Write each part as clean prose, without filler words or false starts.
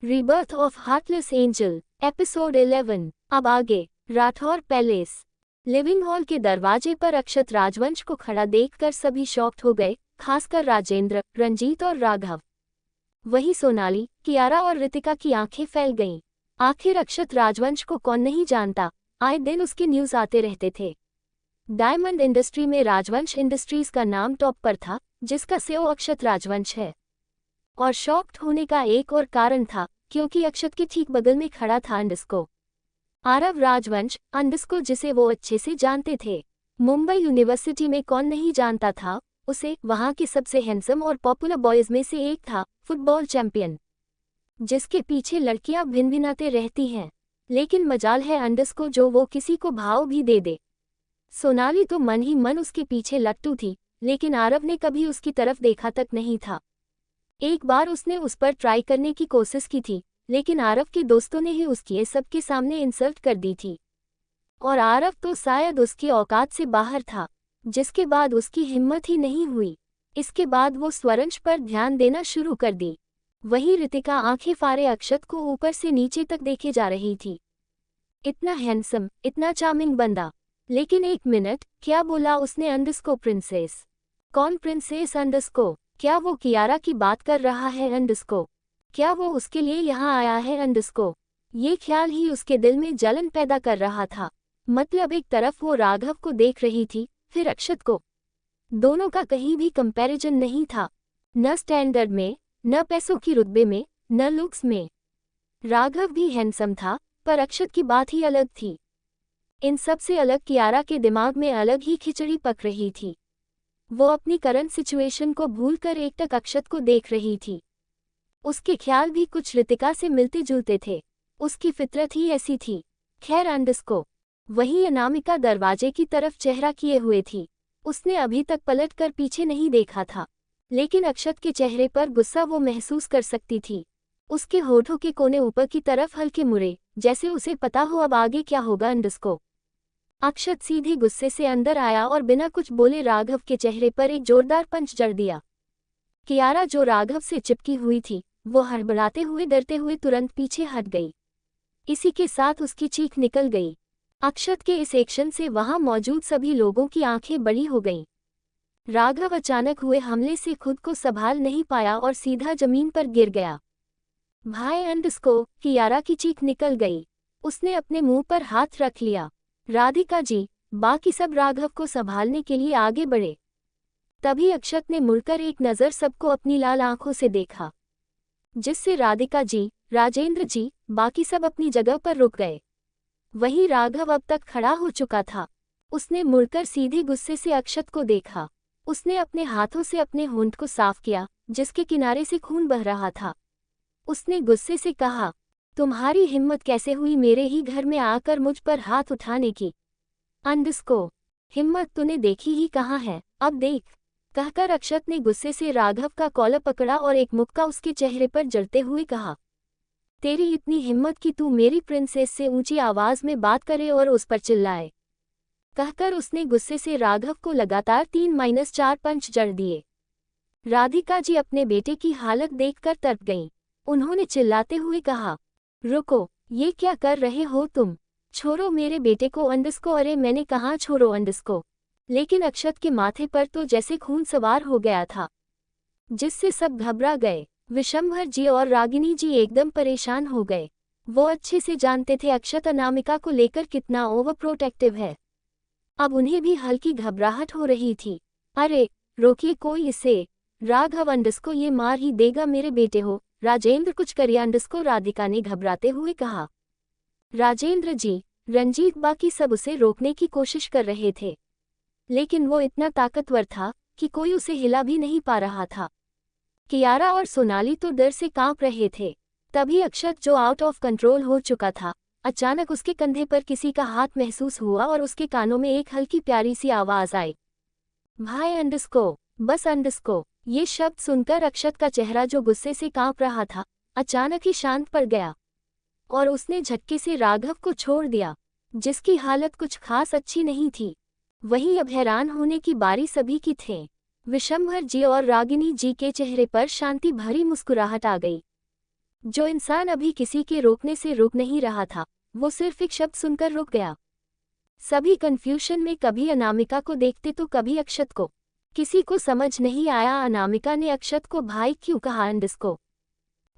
Rebirth of heartless angel, episode 11। अब आगे। Rathore palace. Living hall के दरवाजे पर अक्षत राजवंश को खड़ा देखकर सभी शॉक्ड हो गए, खासकर राजेंद्र, रंजीत और राघव। वही सोनाली, कियारा और रितिका की आंखें फैल गईं। आखिर अक्षत राजवंश को कौन नहीं जानता, आए दिन उसके न्यूज आते रहते थे। डायमंड इंडस्ट्री में राजवंश इंडस्ट्रीज का नाम टॉप पर था, जिसका सीईओ अक्षत राजवंश है। और शॉक्ड होने का एक और कारण था, क्योंकि अक्षत के ठीक बगल में खड़ा था अंडस्को, आरव राजवंश, अंडस्को जिसे वो अच्छे से जानते थे। मुंबई यूनिवर्सिटी में कौन नहीं जानता था उसे, वहां के सबसे हैंडसम और पॉपुलर बॉयज में से एक था, फुटबॉल चैंपियन, जिसके पीछे लड़कियां भिनभिनाते रहती हैं। लेकिन मजाल है अंडस्को जो वो किसी को भाव भी दे दे। सोनाली तो मन ही मन उसके पीछे लट्टू थी, लेकिन आरव ने कभी उसकी तरफ देखा तक नहीं था। एक बार उसने उस पर ट्राई करने की कोशिश की थी, लेकिन आरव के दोस्तों ने ही उसकी सबके सामने इंसल्ट कर दी थी। और आरव तो शायद उसकी औकात से बाहर था, जिसके बाद उसकी हिम्मत ही नहीं हुई। इसके बाद वो स्वरंश पर ध्यान देना शुरू कर दी। वही रितिका आंखें फाड़े अक्षत को ऊपर से नीचे तक देखे जा रही थी। इतना हैंडसम, इतना चार्मिंग बंदा, लेकिन एक मिनट, क्या बोला उसने? अंडस्को प्रिंसेस? कौन प्रिंसेस अंडस्को? क्या वो कियारा की बात कर रहा है अंडस्को? क्या वो उसके लिए यहाँ आया है अंडस्को? ये ख्याल ही उसके दिल में जलन पैदा कर रहा था। मतलब एक तरफ वो राघव को देख रही थी, फिर अक्षत को। दोनों का कहीं भी कंपैरिजन नहीं था, न स्टैंडर्ड में, न पैसों की रुतबे में, न लुक्स में। राघव भी हैंडसम था, पर अक्षत की बात ही अलग थी। इन सब से अलग कियारा के दिमाग में अलग ही खिचड़ी पक रही थी। वो अपनी करंट सिचुएशन को भूलकर एकटक अक्षत को देख रही थी। उसके ख्याल भी कुछ रितिका से मिलते जुलते थे, उसकी फितरत ही ऐसी थी। खैर अंडस्को, वही अनामिका दरवाजे की तरफ चेहरा किए हुए थी। उसने अभी तक पलट कर पीछे नहीं देखा था, लेकिन अक्षत के चेहरे पर गुस्सा वो महसूस कर सकती थी। उसके होठों के कोने ऊपर की तरफ हल्के मुड़े, जैसे उसे पता हो अब आगे क्या होगा अंडस्को। अक्षत सीधे गुस्से से अंदर आया और बिना कुछ बोले राघव के चेहरे पर एक जोरदार पंच जड़ दिया। कियारा जो राघव से चिपकी हुई थी, वो हड़बड़ाते हुए डरते हुए तुरंत पीछे हट गई। इसी के साथ उसकी चीख निकल गई। अक्षत के इस एक्शन से वहां मौजूद सभी लोगों की आंखें बड़ी हो गईं। राघव अचानक हुए हमले से खुद को संभाल नहीं पाया और सीधा जमीन पर गिर गया। भाई अंडस्को, कियारा की चीख निकल गई। उसने अपने मुंह पर हाथ रख लिया। राधिका जी, बाकी सब राघव को संभालने के लिए आगे बढ़े। तभी अक्षत ने मुड़कर एक नज़र सबको अपनी लाल आंखों से देखा, जिससे राधिका जी, राजेंद्र जी, बाकी सब अपनी जगह पर रुक गए। वहीं राघव अब तक खड़ा हो चुका था। उसने मुड़कर सीधे गुस्से से अक्षत को देखा। उसने अपने हाथों से अपने होंठ को साफ किया, जिसके किनारे से खून बह रहा था। उसने गुस्से से कहा, तुम्हारी हिम्मत कैसे हुई मेरे ही घर में आकर मुझ पर हाथ उठाने की? अंडस्को, हिम्मत तूने देखी ही कहाँ है, अब देख, कहकर अक्षत ने गुस्से से राघव का कॉलर पकड़ा और एक मुक्का उसके चेहरे पर जड़ते हुए कहा, तेरी इतनी हिम्मत कि तू मेरी प्रिंसेस से ऊंची आवाज में बात करे और उस पर चिल्लाए। कहकर उसने गुस्से से राघव को लगातार 3-4 पंच जड़ दिए। राधिका जी अपने बेटे की हालत देखकर तड़प गईं। उन्होंने चिल्लाते हुए कहा, रुको, ये क्या कर रहे हो तुम? छोड़ो मेरे बेटे को अंडस्को। अरे मैंने कहाँ छोड़ो अंडस्को। लेकिन अक्षत के माथे पर तो जैसे खून सवार हो गया था, जिससे सब घबरा गए। विशंभर जी और रागिनी जी एकदम परेशान हो गए। वो अच्छे से जानते थे अक्षत अनामिका को लेकर कितना ओवर प्रोटेक्टिव है। अब उन्हें भी हल्की घबराहट हो रही थी। अरे रोकिए कोई इसे, राघव अंडस्को ये मार ही देगा मेरे बेटे हो। राजेंद्र कुछ करिए अंडस्को, राधिका ने घबराते हुए कहा। राजेंद्र जी, रंजीत, बाकी सब उसे रोकने की कोशिश कर रहे थे, लेकिन वो इतना ताकतवर था कि कोई उसे हिला भी नहीं पा रहा था। कियारा और सोनाली तो डर से कांप रहे थे। तभी अक्षत, जो आउट ऑफ कंट्रोल हो चुका था, अचानक उसके कंधे पर किसी का हाथ महसूस हुआ और उसके कानों में एक हल्की प्यारी सी आवाज आई, भाई अंडस्को, बस अंडस्को। ये शब्द सुनकर अक्षत का चेहरा, जो गुस्से से कांप रहा था, अचानक ही शांत पड़ गया और उसने झटके से राघव को छोड़ दिया, जिसकी हालत कुछ खास अच्छी नहीं थी। वहीं अब हैरान होने की बारी सभी की थी। विशंभर जी और रागिनी जी के चेहरे पर शांति भरी मुस्कुराहट आ गई। जो इंसान अभी किसी के रोकने से रुक नहीं रहा था, वो सिर्फ एक शब्द सुनकर रुक गया। सभी कंफ्यूजन में कभी अनामिका को देखते तो कभी अक्षत को। किसी को समझ नहीं आया अनामिका ने अक्षत को भाई क्यों कहा को।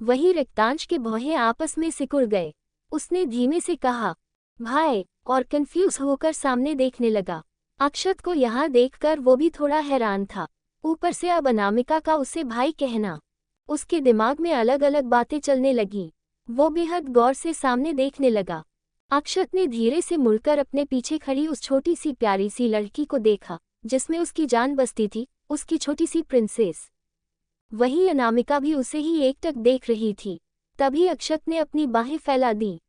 वही रिक्तांश के भौहें आपस में सिकुड़ गए। उसने धीमे से कहा भाई, और कंफ्यूज होकर सामने देखने लगा। अक्षत को यहाँ देखकर वो भी थोड़ा हैरान था। ऊपर से अब अनामिका का उसे भाई कहना। उसके दिमाग में अलग अलग बातें चलने लगी। वो बेहद गौर से सामने देखने लगा। अक्षत ने धीरे से मुड़कर अपने पीछे खड़ी उस छोटी सी प्यारी सी लड़की को देखा, जिसमें उसकी जान बसती थी, उसकी छोटी सी प्रिंसेस। वही अनामिका भी उसे ही एकटक देख रही थी। तभी अक्षत ने अपनी बाहें फैला दी।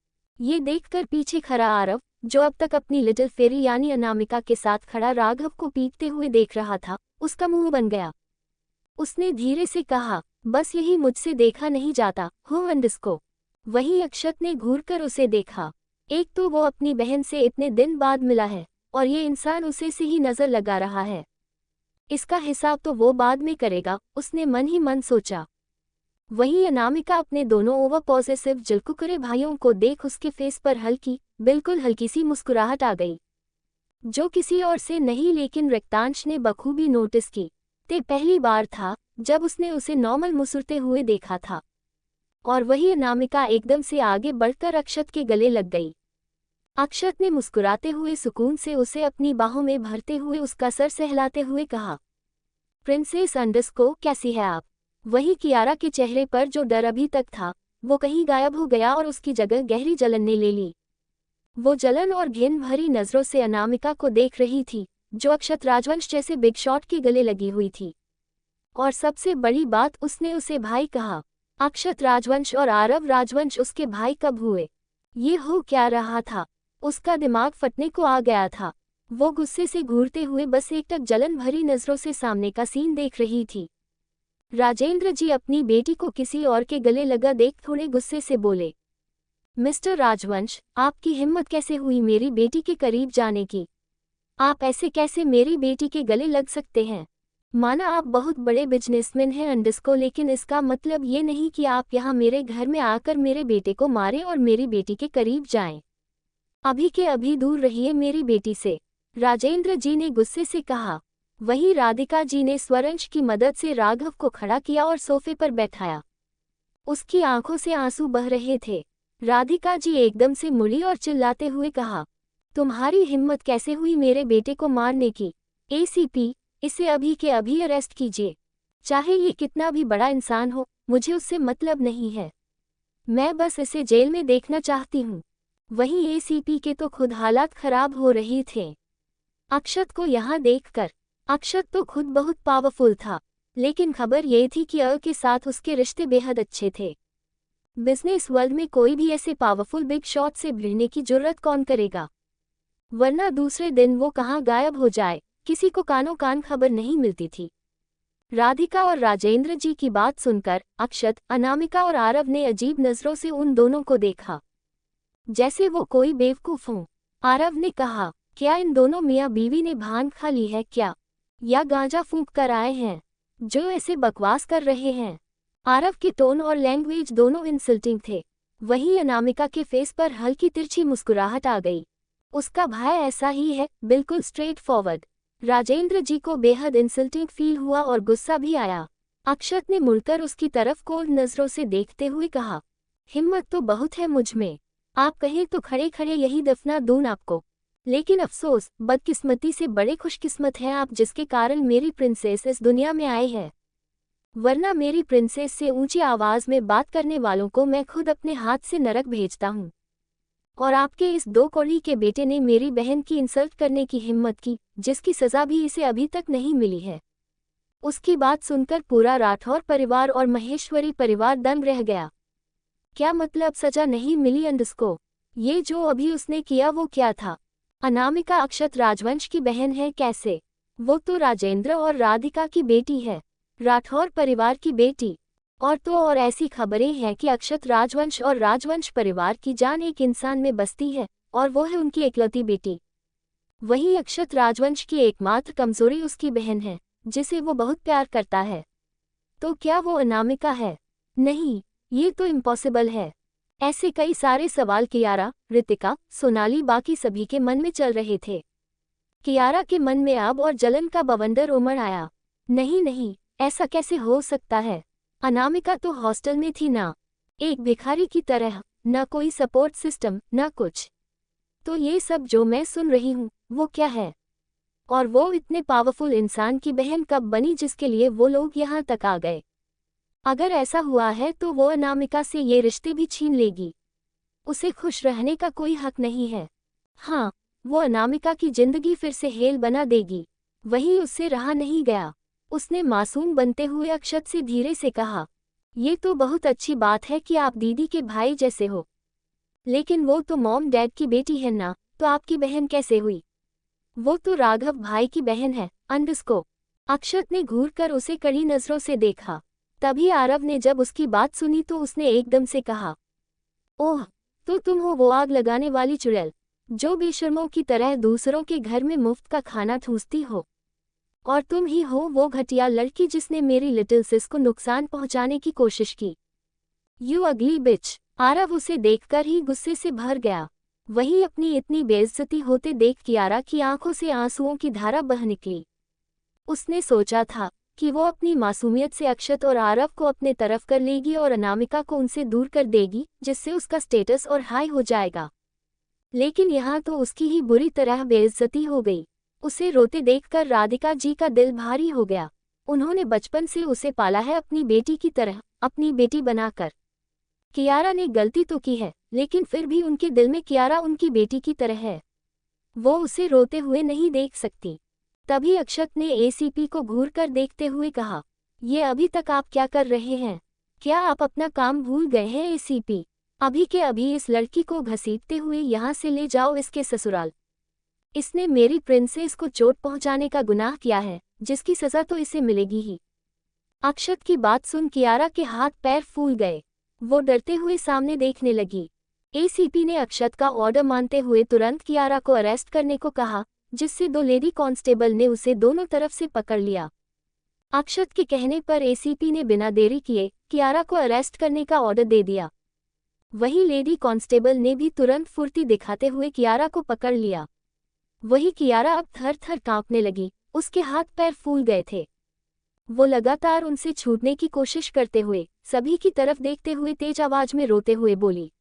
ये देखकर पीछे खड़ा आरव, जो अब तक अपनी लिटिल फेरी यानी अनामिका के साथ खड़ा राघव को पीटते हुए देख रहा था, उसका मुंह बन गया। उसने धीरे से कहा बस यही मुझसे देखा नहीं जाता हो को। वही अक्षत ने घूरकर उसे देखा। एक तो वो अपनी बहन से इतने दिन बाद मिला है, और ये इंसान उसे से ही नजर लगा रहा है। इसका हिसाब तो वो बाद में करेगा, उसने मन ही मन सोचा। वही अनामिका अपने दोनों ओवर पॉजिटिव जलकुकुरे भाइयों को देख उसके फेस पर बिल्कुल हल्की सी मुस्कुराहट आ गई, जो किसी और से नहीं लेकिन रिक्तांश ने बखूबी नोटिस की। ते पहली बार था जब उसने उसे नॉर्मल मुस्कुराते हुए देखा था। और वही अनामिका एकदम से आगे बढ़कर अक्षत के गले लग गई। अक्षत ने मुस्कुराते हुए सुकून से उसे अपनी बाहों में भरते हुए उसका सर सहलाते हुए कहा प्रिंसेस को कैसी है आप। वही कियारा के चेहरे पर जो डर अभी तक था, वो कहीं गायब हो गया और उसकी जगह गहरी जलन ने ले ली। वो जलन और घिन भरी नजरों से अनामिका को देख रही थी, जो अक्षत राजवंश जैसे बिग शॉट के गले लगी हुई थी। और सबसे बड़ी बात, उसने उसे भाई कहा। अक्षत राजवंश और आरव राजवंश उसके भाई कब हुए? ये हो क्या रहा था? उसका दिमाग फटने को आ गया था। वो गुस्से से घूरते हुए बस एकटक जलन भरी नजरों से सामने का सीन देख रही थी। राजेंद्र जी अपनी बेटी को किसी और के गले लगा देख थोड़े गुस्से से बोले, मिस्टर राजवंश, आपकी हिम्मत कैसे हुई मेरी बेटी के करीब जाने की? आप ऐसे कैसे मेरी बेटी के गले लग सकते हैं? माना आप बहुत बड़े बिजनेसमैन हैं को, लेकिन इसका मतलब ये नहीं कि आप यहाँ मेरे घर में आकर मेरे बेटे को मारें और मेरी बेटी के करीब जाएं। अभी के अभी दूर रहिए मेरी बेटी से, राजेंद्र जी ने गुस्से से कहा। वही राधिका जी ने स्वरंश की मदद से राघव को खड़ा किया और सोफे पर बैठाया। उसकी आंखों से आंसू बह रहे थे। राधिका जी एकदम से मुड़ी और चिल्लाते हुए कहा, तुम्हारी हिम्मत कैसे हुई मेरे बेटे को मारने की? एसीपी, इसे अभी के अभी अरेस्ट कीजिए। चाहे ये कितना भी बड़ा इंसान हो, मुझे उससे मतलब नहीं है। मैं बस इसे जेल में देखना चाहती हूँ। वहीं एसीपी के तो खुद हालात खराब हो रहे थे अक्षत को यहाँ देखकर। अक्षत तो खुद बहुत पावरफुल था, लेकिन खबर ये थी कि के साथ उसके रिश्ते बेहद अच्छे थे। बिजनेस वर्ल्ड में कोई भी ऐसे पावरफुल बिग शॉट से भिड़ने की जुर्रत कौन करेगा? वरना दूसरे दिन वो कहाँ गायब हो जाए, किसी को कानों कान खबर नहीं मिलती थी। राधिका और राजेंद्र जी की बात सुनकर अक्षत, अनामिका और आरव ने अजीब नजरों से उन दोनों को देखा, जैसे वो कोई बेवकूफ हों। आरव ने कहा, क्या इन दोनों मियाँ बीवी ने भांग खा ली है क्या, या गांजा फूंक कर आए हैं जो ऐसे बकवास कर रहे हैं? आरव के टोन और लैंग्वेज दोनों इंसल्टिंग थे। वहीं अनामिका के फेस पर हल्की तिरछी मुस्कुराहट आ गई। उसका भाई ऐसा ही है, बिल्कुल स्ट्रेट फॉरवर्ड। राजेंद्र जी को बेहद इंसल्टिंग फील हुआ और गुस्सा भी आया। अक्षत ने मुड़कर उसकी तरफ कोल्ड नजरों से देखते हुए कहा, हिम्मत तो बहुत है मुझ में, आप कहें तो खड़े खड़े यही दफना दूं आपको। लेकिन अफसोस, बदकिस्मती से बड़े खुशकिस्मत हैं आप, जिसके कारण मेरी प्रिंसेस इस दुनिया में आए हैं। वरना मेरी प्रिंसेस से ऊंची आवाज में बात करने वालों को मैं खुद अपने हाथ से नरक भेजता हूँ। और आपके इस दो कौड़ी के बेटे ने मेरी बहन की इंसल्ट करने की हिम्मत की, जिसकी सजा भी इसे अभी तक नहीं मिली है। उसकी बात सुनकर पूरा राठौर परिवार और महेश्वरी परिवार दंग रह गया। क्या मतलब सजा नहीं मिली को? ये जो अभी उसने किया वो क्या था? अनामिका अक्षत राजवंश की बहन है कैसे? वो तो राजेंद्र और राधिका की बेटी है, राठौर परिवार की बेटी। और तो और ऐसी खबरें हैं कि अक्षत राजवंश और राजवंश परिवार की जान एक इंसान में बसती है, और वो है उनकी इकलौती बेटी। वही अक्षत राजवंश की एकमात्र कमजोरी उसकी बहन है, जिसे वो बहुत प्यार करता है। तो क्या वो अनामिका है? नहीं, ये तो इम्पॉसिबल है। ऐसे कई सारे सवाल कियारा, रितिका, सोनाली बाकी सभी के मन में चल रहे थे। कियारा के मन में अब और जलन का बवंडर उमड़ आया। नहीं नहीं, ऐसा कैसे हो सकता है? अनामिका तो हॉस्टल में थी ना, एक भिखारी की तरह, न कोई सपोर्ट सिस्टम न कुछ। तो ये सब जो मैं सुन रही हूँ वो क्या है? और वो इतने पावरफुल इंसान की बहन कब बनी जिसके लिए वो लोग यहाँ तक आ गए? अगर ऐसा हुआ है तो वो अनामिका से ये रिश्ते भी छीन लेगी। उसे खुश रहने का कोई हक नहीं है। हाँ, वो अनामिका की जिंदगी फिर से हेल बना देगी। वही उससे रहा नहीं गया। उसने मासूम बनते हुए अक्षत से धीरे से कहा, ये तो बहुत अच्छी बात है कि आप दीदी के भाई जैसे हो, लेकिन वो तो मॉम डैड की बेटी है ना, तो आपकी बहन कैसे हुई? वो तो राघव भाई की बहन है, अंडस्को। अक्षत ने घूरकर उसे कड़ी नजरों से देखा। तभी आरव ने जब उसकी बात सुनी तो उसने एकदम से कहा, ओह, तो तुम हो वो आग लगाने वाली चुड़ैल, जो बेशर्मों की तरह दूसरों के घर में मुफ्त का खाना ठूंसती हो। और तुम ही हो वो घटिया लड़की जिसने मेरी लिटिल सिस को नुकसान पहुंचाने की कोशिश की। यू अगली बिच। आरव उसे देखकर ही गुस्से से भर गया। वही अपनी इतनी बेइज्जती होते देख कियारा की आंखों से आंसुओं की धारा बह निकली। उसने सोचा था कि वो अपनी मासूमियत से अक्षत और आरव को अपने तरफ कर लेगी और अनामिका को उनसे दूर कर देगी, जिससे उसका स्टेटस और हाई हो जाएगा। लेकिन यहाँ तो उसकी ही बुरी तरह बेइज्जती हो गई। उसे रोते देखकर राधिका जी का दिल भारी हो गया। उन्होंने बचपन से उसे पाला है अपनी बेटी की तरह, अपनी बेटी बनाकर। कियारा ने गलती तो की है, लेकिन फिर भी उनके दिल में कियारा उनकी बेटी की तरह है। वो उसे रोते हुए नहीं देख सकती। तभी अक्षत ने एसीपी को घूरकर देखते हुए कहा, ये अभी तक आप क्या कर रहे हैं? क्या आप अपना काम भूल गए हैं एसीपी? अभी के अभी इस लड़की को घसीटते हुए यहाँ से ले जाओ इसके ससुराल। इसने मेरी प्रिंसेस को चोट पहुंचाने का गुनाह किया है, जिसकी सजा तो इसे मिलेगी ही। अक्षत की बात सुन कियारा के हाथ पैर फूल गए। वो डरते हुए सामने देखने लगी। एसीपी ने अक्षत का ऑर्डर मानते हुए तुरंत कियारा को अरेस्ट करने को कहा, जिससे 2 लेडी कांस्टेबल ने उसे दोनों तरफ से पकड़ लिया। अक्षत के कहने पर एसीपी ने बिना देरी किए कियारा को अरेस्ट करने का ऑर्डर दे दिया। वही लेडी कांस्टेबल ने भी तुरंत फुर्ती दिखाते हुए कियारा को पकड़ लिया। वही कियारा अब थर-थर कांपने लगी, उसके हाथ पैर फूल गए थे। वो लगातार उनसे छूटने की कोशिश करते हुए, सभी की तरफ देखते हुए तेज आवाज में रोते हुए बोली,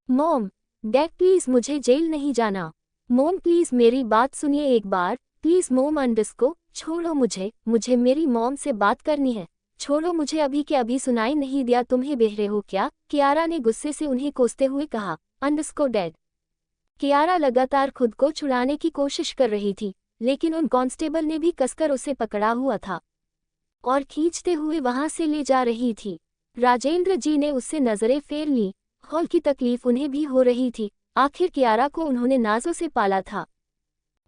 मॉम, डैड प्लीज मुझे जेल नहीं जाना। मॉम प्लीज मेरी बात सुनिए एक बार, प्लीज मॉम अंडस्को, छोड़ो मुझे मेरी मॉम से बात करनी है, छोड़ो मुझे अभी के अभी सुनाई नहीं दिया तुम्हें बहरे हो क्या? कियारा ने गुस्से से उन्हें कोसते हुए कहा, अंडस्को डैड। कियारा लगातार खुद को छुड़ाने की कोशिश कर रही थी, लेकिन उन कांस्टेबल ने भी कसकर उसे पकड़ा हुआ था और खींचते हुए वहां से ले जा रही थी। राजेंद्र जी ने उससे नजरें फेर ली। हॉल की तकलीफ उन्हें भी हो रही थी। आखिर कियारा को उन्होंने नाजों से पाला था।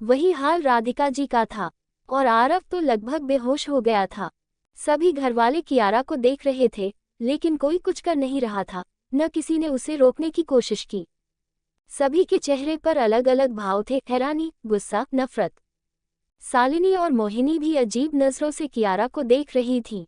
वही हाल राधिका जी का था और आरव तो लगभग बेहोश हो गया था। सभी घरवाले कियारा को देख रहे थे, लेकिन कोई कुछ कर नहीं रहा था, न किसी ने उसे रोकने की कोशिश की। सभी के चेहरे पर अलग अलग भाव थे, हैरानी, गुस्सा, नफरत। शालिनी और मोहिनी भी अजीब नजरों से कियारा को देख रही थी।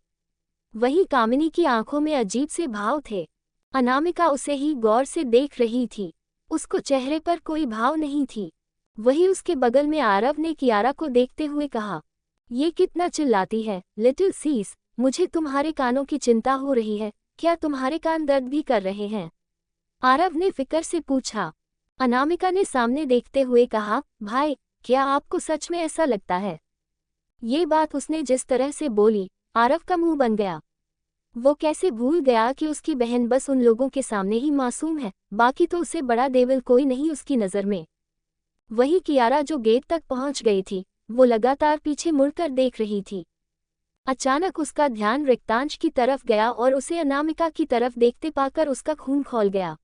वही कामिनी की आंखों में अजीब से भाव थे। अनामिका उसे ही गौर से देख रही थी, उसको चेहरे पर कोई भाव नहीं थी। वही उसके बगल में आरव ने कियारा को देखते हुए कहा, ये कितना चिल्लाती है लिटिल सीस, मुझे तुम्हारे कानों की चिंता हो रही है, क्या तुम्हारे कान दर्द भी कर रहे हैं? आरव ने फिक्र से पूछा। अनामिका ने सामने देखते हुए कहा, भाई, क्या आपको सच में ऐसा लगता है? ये बात उसने जिस तरह से बोली, आरव का मुंह बन गया। वो कैसे भूल गया कि उसकी बहन बस उन लोगों के सामने ही मासूम है, बाकी तो उससे बड़ा देवल कोई नहीं उसकी नज़र में। वही कियारा जो गेट तक पहुंच गई थी, वो लगातार पीछे मुड़कर देख रही थी। अचानक उसका ध्यान रिक्तांश की तरफ गया और उसे अनामिका की तरफ देखते पाकर उसका खून खौल गया।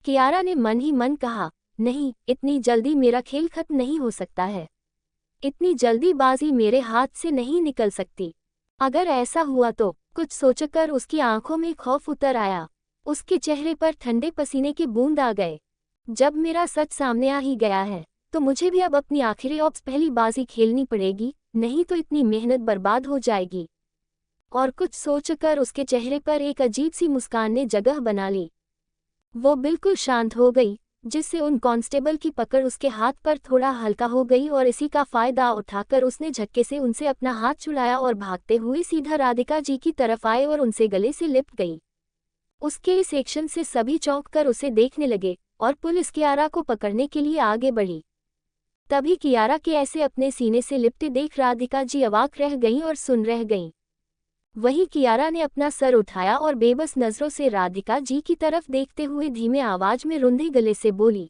कियारा ने मन ही मन कहा, नहीं, इतनी जल्दी मेरा खेल खत्म नहीं हो सकता है। इतनी जल्दी बाजी मेरे हाथ से नहीं निकल सकती। अगर ऐसा हुआ तो, कुछ सोचकर उसकी आंखों में खौफ उतर आया। उसके चेहरे पर ठंडे पसीने के बूंद आ गए। जब मेरा सच सामने आ ही गया है, तो मुझे भी अब अपनी आखिरी ऑप्स पहली बाजी खेलनी पड़ेगी, नहीं तो इतनी मेहनत बर्बाद हो जाएगी। और कुछ सोचकर उसके चेहरे पर एक अजीब सी मुस्कान ने जगह बना ली। वो बिल्कुल शांत हो गई, जिससे उन कांस्टेबल की पकड़ उसके हाथ पर थोड़ा हल्का हो गई और इसी का फायदा उठाकर उसने झटके से उनसे अपना हाथ छुड़ाया और भागते हुए सीधा राधिका जी की तरफ आए और उनसे गले से लिपट गई। उसके इस एक्शन से सभी चौंक कर उसे देखने लगे और पुलिस कियारा को पकड़ने के लिए आगे बढ़ी। तभी कियारा के ऐसे अपने सीने से लिपटे देख राधिका जी अवाक रह गईं और सुन रह गईं। वहीं कियारा ने अपना सर उठाया और बेबस नजरों से राधिका जी की तरफ देखते हुए धीमे आवाज में रुंधे गले से बोली,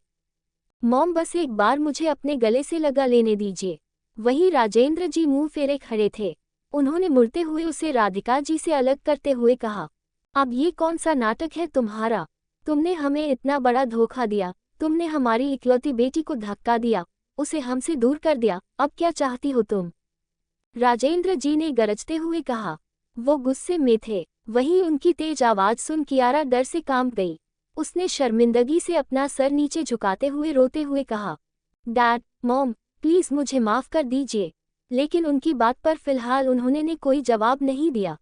मॉम बस एक बार मुझे अपने गले से लगा लेने दीजिए। वहीं राजेंद्र जी मुंह फेरे खड़े थे। उन्होंने मुड़ते हुए उसे राधिका जी से अलग करते हुए कहा, अब ये कौन सा नाटक है तुम्हारा? तुमने हमें इतना बड़ा धोखा दिया, तुमने हमारी इकलौती बेटी को धक्का दिया, उसे हमसे दूर कर दिया, अब क्या चाहती हो तुम? राजेंद्र जी ने गरजते हुए कहा। वो गुस्से में थे। वहीं उनकी तेज आवाज सुन कियारा डर से कांप गई। उसने शर्मिंदगी से अपना सर नीचे झुकाते हुए रोते हुए कहा, डैड, मॉम, प्लीज मुझे माफ कर दीजिए। लेकिन उनकी बात पर फिलहाल उन्होंने ने कोई जवाब नहीं दिया।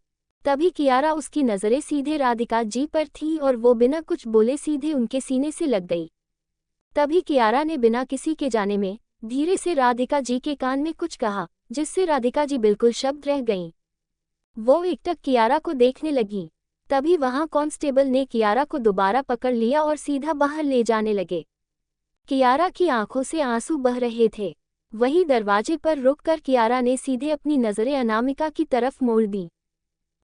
तभी कियारा उसकी नजरें सीधे राधिका जी पर थी और वो बिना कुछ बोले सीधे उनके सीने से लग गई। तभी कियारा ने बिना किसी के जाने में धीरे से राधिका जी के कान में कुछ कहा, जिससे राधिका जी बिल्कुल शब्द रह गईं। वो एकटक कियारा को देखने लगी। तभी वहां कांस्टेबल ने कियारा को दोबारा पकड़ लिया और सीधा बाहर ले जाने लगे। कियारा की आंखों से आंसू बह रहे थे। वहीं दरवाजे पर रुककर कियारा ने सीधे अपनी नजरें अनामिका की तरफ मोड़ दी।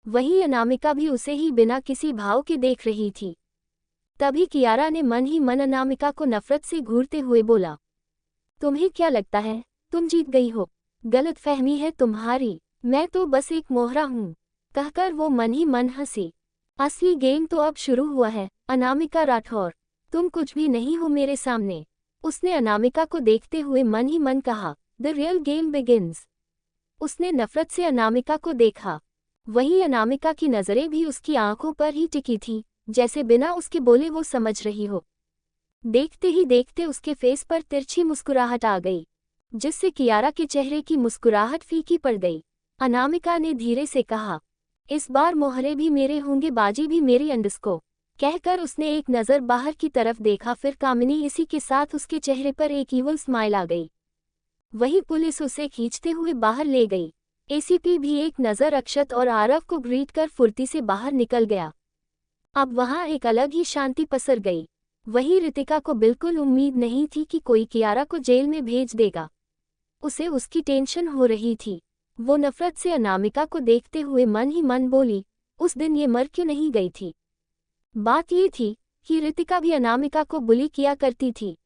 वहीं अनामिका भी उसे ही बिना किसी भाव के देख रही थी। तभी कियारा ने मन ही मन अनामिका को नफरत से घूरते हुए बोला, तुम्हें क्या लगता है तुम जीत गई हो? गलतफहमी है तुम्हारी, मैं तो बस एक मोहरा हूँ। कहकर वो मन ही मन हंसी। असली गेम तो अब शुरू हुआ है, अनामिका राठौर, तुम कुछ भी नहीं हो मेरे सामने। उसने अनामिका को देखते हुए मन ही मन कहा, द रियल गेम बिगिंस। उसने नफरत से अनामिका को देखा। वहीं अनामिका की नजरें भी उसकी आंखों पर ही टिकी थी, जैसे बिना उसके बोले वो समझ रही हो। देखते ही देखते उसके फेस पर तिरछी मुस्कुराहट आ गई, जिससे कियारा के चेहरे की मुस्कुराहट फीकी पड़ गई। अनामिका ने धीरे से कहा, इस बार मोहरे भी मेरे होंगे, बाजी भी मेरी अंडस्को। कहकर उसने एक नज़र बाहर की तरफ देखा, फिर कामिनी इसी के साथ उसके चेहरे पर एक ईवल स्माइल आ गई। वही पुलिस उसे खींचते हुए बाहर ले गई। एसीपी भी एक नज़र अक्षत और आरव को ग्रीट कर फुर्ती से बाहर निकल गया। अब वहां एक अलग ही शांति पसर गई। वही रितिका को बिल्कुल उम्मीद नहीं थी कि कोई कियारा को जेल में भेज देगा। उसे उसकी टेंशन हो रही थी। वो नफरत से अनामिका को देखते हुए मन ही मन बोली, उस दिन ये मर क्यों नहीं गई थी? बात ये थी कि रितिका भी अनामिका को बुली किया करती थी।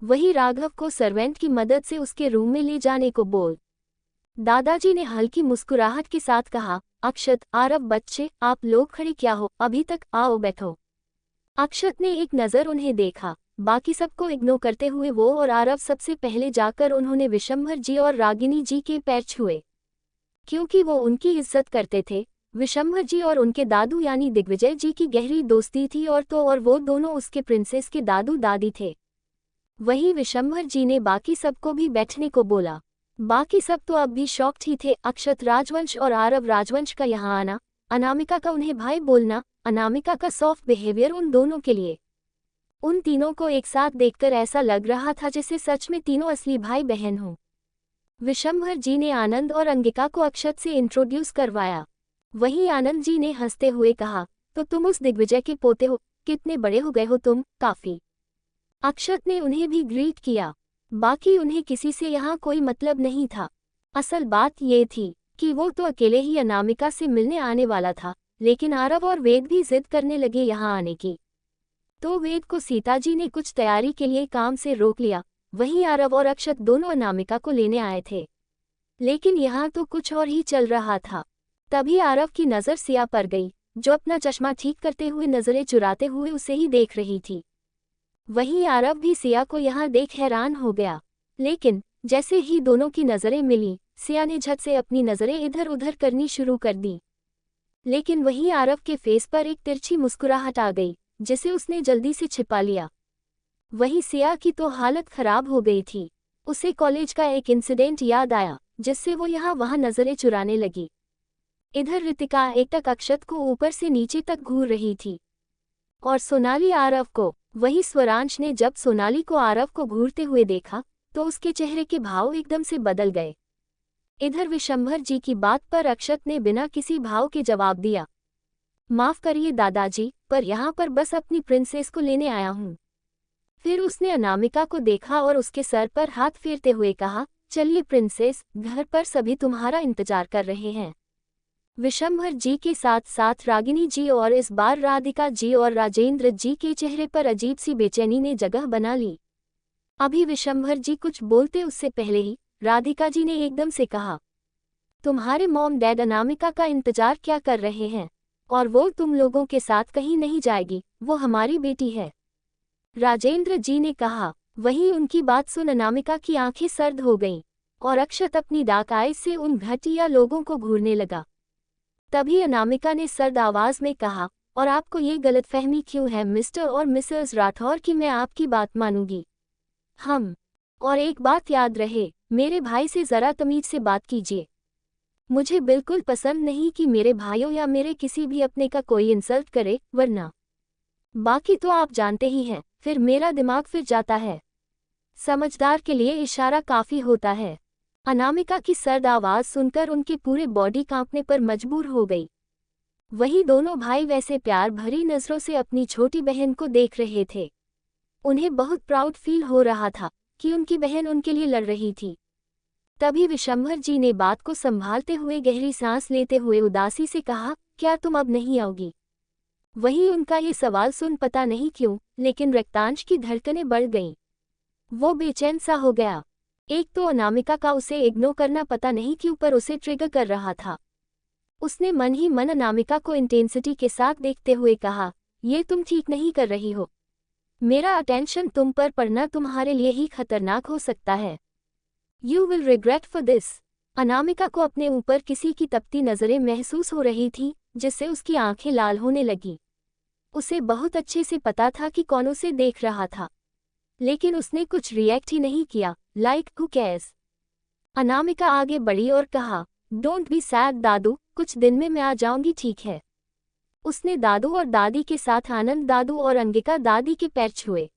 वही राघव को सर्वेंट की मदद से उसके रूम में ले जाने को बोल। दादाजी ने हल्की मुस्कुराहट के साथ कहा, अक्षत, आरव बच्चे, आप लोग खड़े क्या हो अभी तक, आओ बैठो। अक्षत ने एक नज़र उन्हें देखा। बाकी सबको इग्नोर करते हुए वो और आरव सबसे पहले जाकर उन्होंने विशंभर जी और रागिनी जी के पैर छुए, क्योंकि वो उनकी इज्जत करते थे। विशंभर जी और उनके दादू यानी दिग्विजय जी की गहरी दोस्ती थी और वो दोनों उसके प्रिंसेस के दादू दादी थे। वहीं विशंभर जी ने बाकी सबको भी बैठने को बोला। बाकी सब तो अब भी शॉक्ड ही थे। अक्षत राजवंश और आरव राजवंश का यहाँ आना, अनामिका का उन्हें भाई बोलना, अनामिका का सॉफ्ट बिहेवियर उन दोनों के लिए, उन तीनों को एक साथ देखकर ऐसा लग रहा था जैसे सच में तीनों असली भाई बहन हों। विशंभर जी ने आनंद और अंगिका को अक्षत से इंट्रोड्यूस करवाया। वहीं आनंद जी ने हंसते हुए कहा, तो तुम उस दिग्विजय के पोते हो, कितने बड़े हो गए हो तुम, काफी। अक्षत ने उन्हें भी ग्रीट किया। बाकी उन्हें किसी से यहाँ कोई मतलब नहीं था। असल बात ये थी कि वो तो अकेले ही अनामिका से मिलने आने वाला था, लेकिन आरव और वेद भी जिद करने लगे यहाँ आने की। तो वेद को सीताजी ने कुछ तैयारी के लिए काम से रोक लिया। वहीं आरव और अक्षत दोनों अनामिका को लेने आए थे, लेकिन यहाँ तो कुछ और ही चल रहा था। तभी आरव की नज़र सिया पर गई, जो अपना चश्मा ठीक करते हुए नजरें चुराते हुए उसे ही देख रही थी। वहीं आरव भी सिया को यहाँ देख हैरान हो गया, लेकिन जैसे ही दोनों की नज़रें मिली, सिया ने झट से अपनी नज़रें इधर उधर करनी शुरू कर दी। लेकिन वहीं आरव के फेस पर एक तिरछी मुस्कुराहट आ गई, जिसे उसने जल्दी से छिपा लिया। वहीं सिया की तो हालत खराब हो गई थी। उसे कॉलेज का एक इंसिडेंट याद आया, जिससे वो यहाँ वहाँ नज़रें चुराने लगी। इधर रितिका एकटक अक्षत को ऊपर से नीचे तक घूर रही थी और सोनाली आरव को। वही स्वरांश ने जब सोनाली को आरव को घूरते हुए देखा तो उसके चेहरे के भाव एकदम से बदल गए। इधर विशंभर जी की बात पर अक्षत ने बिना किसी भाव के जवाब दिया, माफ करिए दादाजी, पर यहाँ पर बस अपनी प्रिंसेस को लेने आया हूँ। फिर उसने अनामिका को देखा और उसके सर पर हाथ फेरते हुए कहा, चलिए प्रिंसेस, घर पर सभी तुम्हारा इंतजार कर रहे हैं। विशंभर जी के साथ साथ रागिनी जी और इस बार राधिका जी और राजेंद्र जी के चेहरे पर अजीब सी बेचैनी ने जगह बना ली। अभी विशंभर जी कुछ बोलते उससे पहले ही राधिका जी ने एकदम से कहा, तुम्हारे मॉम डैड अनामिका का इंतजार क्या कर रहे हैं, और वो तुम लोगों के साथ कहीं नहीं जाएगी, वो हमारी बेटी है। राजेंद्र जी ने कहा। वहीं उनकी बात सुन अनामिका की आंखें सर्द हो गईं और अक्षत अपनी डार्क आईज से उन घटिया लोगों को घूरने लगा। तभी अनामिका ने सर्द आवाज में कहा, और आपको ये गलतफहमी क्यों है मिस्टर और मिसेस राठौर कि मैं आपकी बात मानूंगी? और एक बात याद रहे, मेरे भाई से जरा तमीज से बात कीजिए। मुझे बिल्कुल पसंद नहीं कि मेरे भाइयों या मेरे किसी भी अपने का कोई इंसल्ट करे, वरना बाकी तो आप जानते ही हैं, फिर मेरा दिमाग फिर जाता है। समझदार के लिए इशारा काफी होता है। अनामिका की सर्द आवाज सुनकर उनके पूरे बॉडी कांपने पर मजबूर हो गई। वही दोनों भाई वैसे प्यार भरी नजरों से अपनी छोटी बहन को देख रहे थे। उन्हें बहुत प्राउड फील हो रहा था कि उनकी बहन उनके लिए लड़ रही थी। तभी विशंभर जी ने बात को संभालते हुए गहरी सांस लेते हुए उदासी से कहा, क्या तुम अब नहीं आओगी? वहीं उनका ये सवाल सुन पता नहीं क्यों, लेकिन रक्तांश की धड़कनें बढ़ गईं। वो बेचैन सा हो गया। एक तो अनामिका का उसे इग्नोर करना पता नहीं क्यों पर उसे ट्रिगर कर रहा था। उसने मन ही मन अनामिका को इंटेंसिटी के साथ देखते हुए कहा, ये तुम ठीक नहीं कर रही हो। मेरा अटेंशन तुम पर पड़ना तुम्हारे लिए ही खतरनाक हो सकता है। You will regret for this. Anamika को अपने ऊपर किसी की तपती नजरें महसूस हो रही थी, जिससे उसकी आंखें लाल होने लगी। उसे बहुत अच्छे से पता था कि कौन उसे देख रहा था, लेकिन उसने कुछ रिएक्ट ही नहीं किया। Like who cares. अनामिका आगे बढ़ी और कहा, डोंट बी सैड दादू, कुछ दिन में मैं आ जाऊंगी, ठीक है? उसने दादू और दादी के साथ आनंद दादू और अंगिका दादी के पैर छुए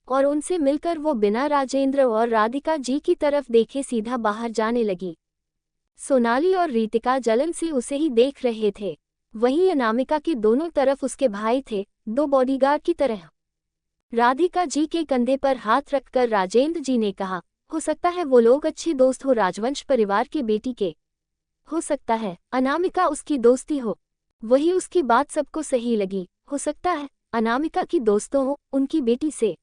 और उनसे मिलकर वो बिना राजेंद्र और राधिका जी की तरफ देखे सीधा बाहर जाने लगी। सोनाली और रितिका जलन से उसे ही देख रहे थे। वहीं अनामिका के दोनों तरफ उसके भाई थे, दो बॉडीगार्ड की तरह। राधिका जी के कंधे पर हाथ रखकर राजेंद्र जी ने कहा, हो सकता है वो लोग अच्छे दोस्त हो राजवंश परिवार के बेटी के। हो सकता है अनामिका उसकी दोस्ती हो। वही उसकी बात सबको सही लगी। हो सकता है अनामिका की दोस्तों हो उनकी बेटी से।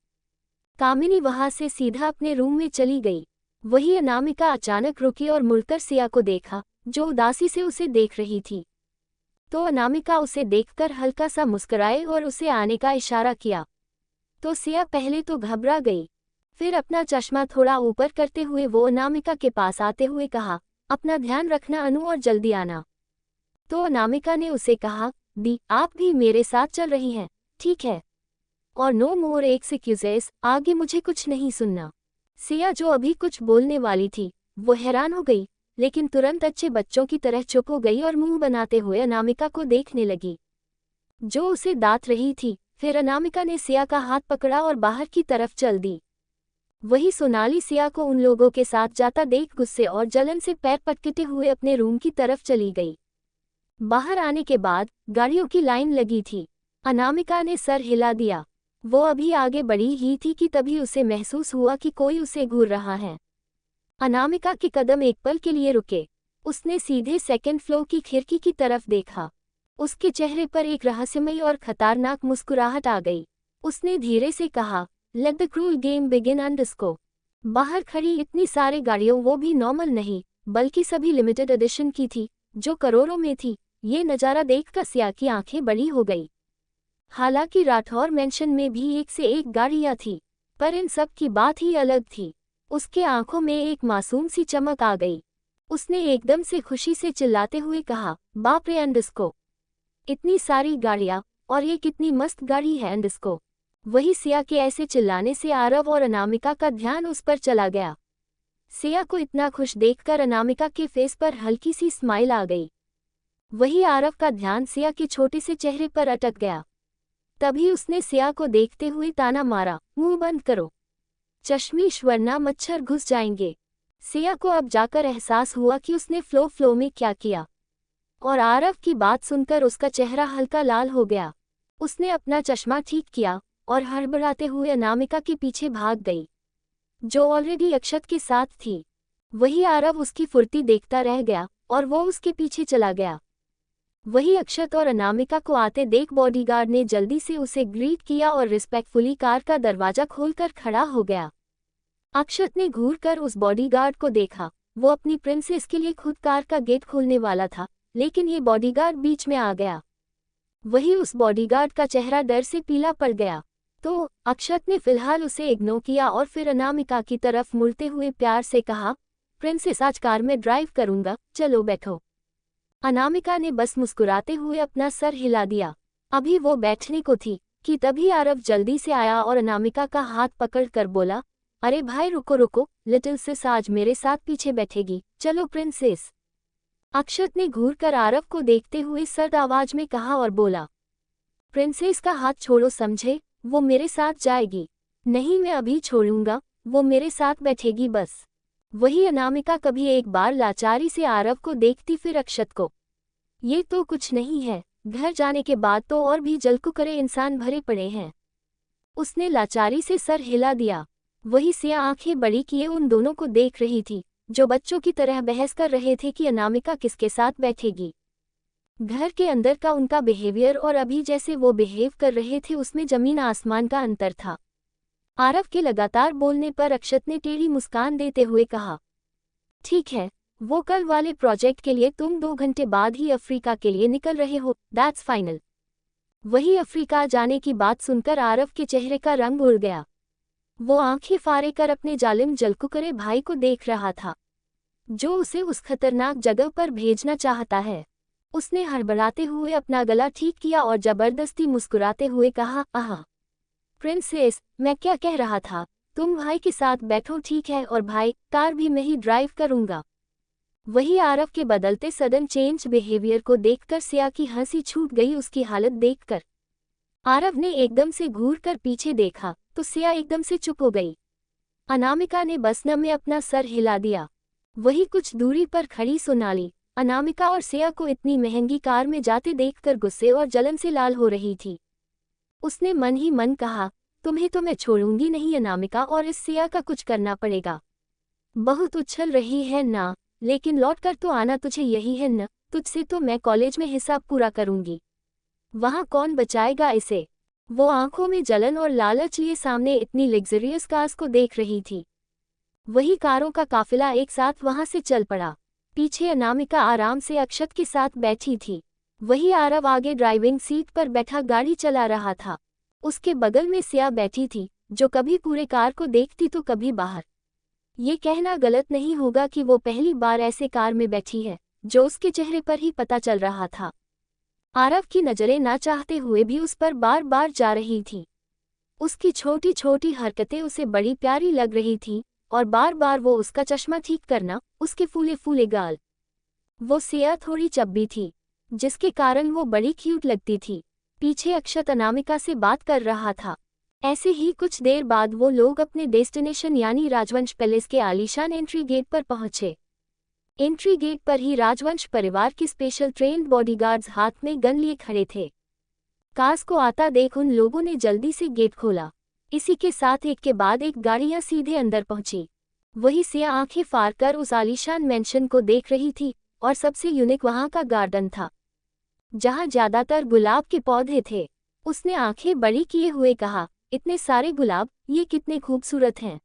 कामिनी वहां से सीधा अपने रूम में चली गई। वही अनामिका अचानक रुकी और मुड़कर सिया को देखा, जो उदासी से उसे देख रही थी। तो अनामिका उसे देखकर हल्का सा मुस्कुराए और उसे आने का इशारा किया। तो सिया पहले तो घबरा गई, फिर अपना चश्मा थोड़ा ऊपर करते हुए वो अनामिका के पास आते हुए कहा, अपना ध्यान रखना अनु और जल्दी आना। तो अनामिका ने उसे कहा, दी आप भी मेरे साथ चल रही हैं, ठीक है? और नो मोर एक्सक्यूजेस, आगे मुझे कुछ नहीं सुनना। सिया जो अभी कुछ बोलने वाली थी, वो हैरान हो गई, लेकिन तुरंत अच्छे बच्चों की तरह चुप हो गई और मुंह बनाते हुए अनामिका को देखने लगी, जो उसे दांत रही थी। फिर अनामिका ने सिया का हाथ पकड़ा और बाहर की तरफ चल दी। वही सोनाली सिया को उन लोगों के साथ जाता देख गुस्से और जलन से पैर पटकते हुए अपने रूम की तरफ चली गई। बाहर आने के बाद गाड़ियों की लाइन लगी थी। अनामिका ने सर हिला दिया। वो अभी आगे बढ़ी ही थी कि तभी उसे महसूस हुआ कि कोई उसे घूर रहा है। अनामिका के कदम एक पल के लिए रुके। उसने सीधे सेकंड फ्लोर की खिड़की की तरफ देखा। उसके चेहरे पर एक रहस्यमयी और खतरनाक मुस्कुराहट आ गई। उसने धीरे से कहा, let the cruel game begin अंडरस्को। बाहर खड़ी इतनी सारी गाड़ियों, वो भी नॉर्मल नहीं बल्कि सभी लिमिटेड एडिशन की थी, जो करोड़ों में थी। ये नज़ारा देखकर सिया की आंखें बड़ी हो गई। हालांकि राठौर मेंशन में भी एक से एक गाड़ियां थी, पर इन सब की बात ही अलग थी। उसके आंखों में एक मासूम सी चमक आ गई। उसने एकदम से खुशी से चिल्लाते हुए कहा, बाप रे अंडस्को, इतनी सारी गाड़ियां, और ये कितनी मस्त गाड़ी है अंडस्को। वही सिया के ऐसे चिल्लाने से आरव और अनामिका का ध्यान उस पर चला गया। सिया को इतना खुश देखकर अनामिका के फेस पर हल्की सी स्माइल आ गई। वही आरव का ध्यान सिया के छोटे से चेहरे पर अटक गया। तभी उसने सिया को देखते हुए ताना मारा, मुंह बंद करो, चश्मीश, वरना मच्छर घुस जाएंगे। सिया को अब जाकर एहसास हुआ कि उसने फ्लो में क्या किया, और आरव की बात सुनकर उसका चेहरा हल्का लाल हो गया। उसने अपना चश्मा ठीक किया और हड़बड़ाते हुए अनामिका के पीछे भाग गई, जो ऑलरेडी अक्षत के साथ थी। वही आरव उसकी फुर्ती देखता रह गया और वो उसके पीछे चला गया। वही अक्षत और अनामिका को आते देख बॉडीगार्ड ने जल्दी से उसे ग्रीट किया और रिस्पेक्टफुली कार का दरवाजा खोलकर खड़ा हो गया। अक्षत ने घूरकर उस बॉडीगार्ड को देखा। वो अपनी प्रिंसेस के लिए खुद कार का गेट खोलने वाला था, लेकिन ये बॉडीगार्ड बीच में आ गया। वही उस बॉडीगार्ड का चेहरा डर से पीला पड़ गया। तो अक्षत ने फिलहाल उसे इग्नोर किया और फिर अनामिका की तरफ मुड़ते हुए प्यार से कहा, प्रिंसेस, आज कार में ड्राइव करूंगा, चलो बैठो। अनामिका ने बस मुस्कुराते हुए अपना सर हिला दिया। अभी वो बैठने को थी कि तभी आरव जल्दी से आया और अनामिका का हाथ पकड़ कर बोला, अरे भाई रुको रुको, लिटिल सिस आज मेरे साथ पीछे बैठेगी, चलो प्रिंसेस। अक्षत ने घूरकर आरव को देखते हुए सर्द आवाज में कहा और बोला, प्रिंसेस का हाथ छोड़ो समझे, वो मेरे साथ जाएगी। नहीं, मैं अभी छोड़ूंगा, वो मेरे साथ बैठेगी बस। वही अनामिका कभी एक बार लाचारी से आरव को देखती, फिर अक्षत को। ये तो कुछ नहीं है, घर जाने के बाद तो और भी जलकुकरे इंसान भरे पड़े हैं। उसने लाचारी से सर हिला दिया। वही सिया आंखें बड़ी किए उन दोनों को देख रही थी, जो बच्चों की तरह बहस कर रहे थे कि अनामिका किसके साथ बैठेगी। घर के अंदर का उनका बिहेवियर और अभी जैसे वो बिहेव कर रहे थे, उसमें जमीन आसमान का अंतर था। आरव के लगातार बोलने पर अक्षत ने टेढ़ी मुस्कान देते हुए कहा, ठीक है, वो कल वाले प्रोजेक्ट के लिए तुम 2 घंटे बाद ही अफ्रीका के लिए निकल रहे हो, दैट्स फाइनल। वही अफ्रीका जाने की बात सुनकर आरव के चेहरे का रंग उड़ गया। वो आंखें फाड़े कर अपने जालिम जलकुकरे भाई को देख रहा था, जो उसे उस खतरनाक जगह पर भेजना चाहता है। उसने हड़बड़ाते हुए अपना गला ठीक किया और जबरदस्ती मुस्कुराते हुए कहा, आहा प्रिंसेस, मैं क्या कह रहा था, तुम भाई के साथ बैठो ठीक है, और भाई कार भी मैं ही ड्राइव करूंगा। वही आरव के बदलते सडन चेंज बिहेवियर को देखकर सिया की हंसी छूट गई। उसकी हालत देखकर आरव ने एकदम से घूरकर पीछे देखा तो सिया एकदम से चुप हो गई। अनामिका ने बस न में अपना सर हिला दिया। वही कुछ दूरी पर खड़ी सोनाली अनामिका और सिया को इतनी महंगी कार में जाते देखकर गुस्से और जलन से लाल हो रही थी। उसने मन ही मन कहा, तुम्हें तो मैं छोड़ूंगी नहीं अनामिका, और इस सिया का कुछ करना पड़ेगा। बहुत उछल रही है ना, लेकिन लौट कर तो आना तुझे यही है न, तुझसे तो मैं कॉलेज में हिसाब पूरा करूंगी, वहां कौन बचाएगा इसे। वो आंखों में जलन और लालच लिए सामने इतनी लग्जरियस कार्स को देख रही थी। वही कारों का काफिला एक साथ वहां से चल पड़ा। पीछे अनामिका आराम से अक्षत के साथ बैठी थी। वही आरव आगे ड्राइविंग सीट पर बैठा गाड़ी चला रहा था। उसके बगल में सिया बैठी थी, जो कभी पूरे कार को देखती तो कभी बाहर। ये कहना गलत नहीं होगा कि वो पहली बार ऐसे कार में बैठी है, जो उसके चेहरे पर ही पता चल रहा था। आरव की नजरें ना चाहते हुए भी उस पर बार बार जा रही थी। उसकी छोटी छोटी हरकतें उसे बड़ी प्यारी लग रही थी, और बार बार वो उसका चश्मा ठीक करना, उसके फूले फूले गाल। वो सिया थोड़ी चब्बी थी, जिसके कारण वो बड़ी क्यूट लगती थी। पीछे अक्षत अनामिका से बात कर रहा था। ऐसे ही कुछ देर बाद वो लोग अपने डेस्टिनेशन यानी राजवंश पैलेस के आलीशान एंट्री गेट पर पहुंचे। एंट्री गेट पर ही राजवंश परिवार के स्पेशल ट्रेन्ड बॉडीगार्ड्स हाथ में गन लिए खड़े थे। कार्स को आता देख उन लोगों ने जल्दी से गेट खोला। इसी के साथ एक के बाद एक गाड़ियां सीधे अंदर पहुंची। वही सिया आंखें फाड़ कर उस आलीशान मेंशन को देख रही थी, और सबसे यूनिक वहां का गार्डन था, जहां ज्यादातर गुलाब के पौधे थे। उसने आंखें बड़ी किए हुए कहा, इतने सारे गुलाब, ये कितने खूबसूरत हैं।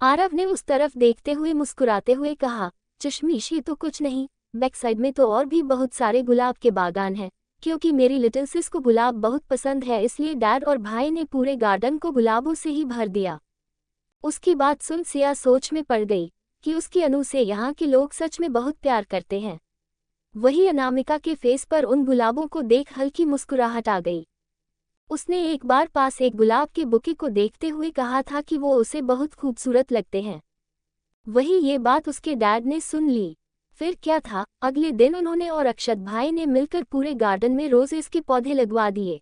आरव ने उस तरफ देखते हुए मुस्कुराते हुए कहा, चश्मीश ये तो कुछ नहीं, बैक साइड में तो और भी बहुत सारे गुलाब के बागान हैं। क्योंकि मेरी लिटिल सिस को गुलाब बहुत पसंद है, इसलिए डैड और भाई ने पूरे गार्डन को गुलाबों से ही भर दिया। उसकी बात सुन सिया सोच में पड़ गई कि उसकी अनु से यहाँ के लोग सच में बहुत प्यार करते हैं। वही अनामिका के फेस पर उन गुलाबों को देख हल्की मुस्कुराहट आ गई। उसने एक बार पास एक गुलाब के बुके को देखते हुए कहा था कि वो उसे बहुत खूबसूरत लगते हैं। वही ये बात उसके डैड ने सुन ली। फिर क्या था, अगले दिन उन्होंने और अक्षत भाई ने मिलकर पूरे गार्डन में रोजेस के पौधे लगवा दिए।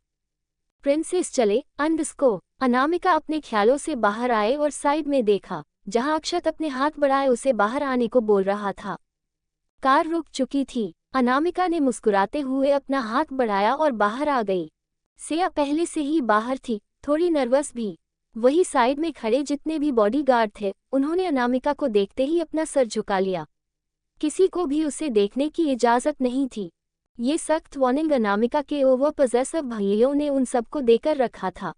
प्रिंसेस चले अंडस्को। अनामिका अपने ख्यालों से बाहर आए और साइड में देखा, जहां अक्षत अपने हाथ बढ़ाए उसे बाहर आने को बोल रहा था। कार रुक चुकी थी। अनामिका ने मुस्कुराते हुए अपना हाथ बढ़ाया और बाहर आ गई। सिया पहले से ही बाहर थी, थोड़ी नर्वस भी। वही साइड में खड़े जितने भी बॉडीगार्ड थे, उन्होंने अनामिका को देखते ही अपना सर झुका लिया। किसी को भी उसे देखने की इजाजत नहीं थी। ये सख्त वार्निंग अनामिका के ओवर पॉसेसिव भाइयों ने उन सबको देकर रखा था।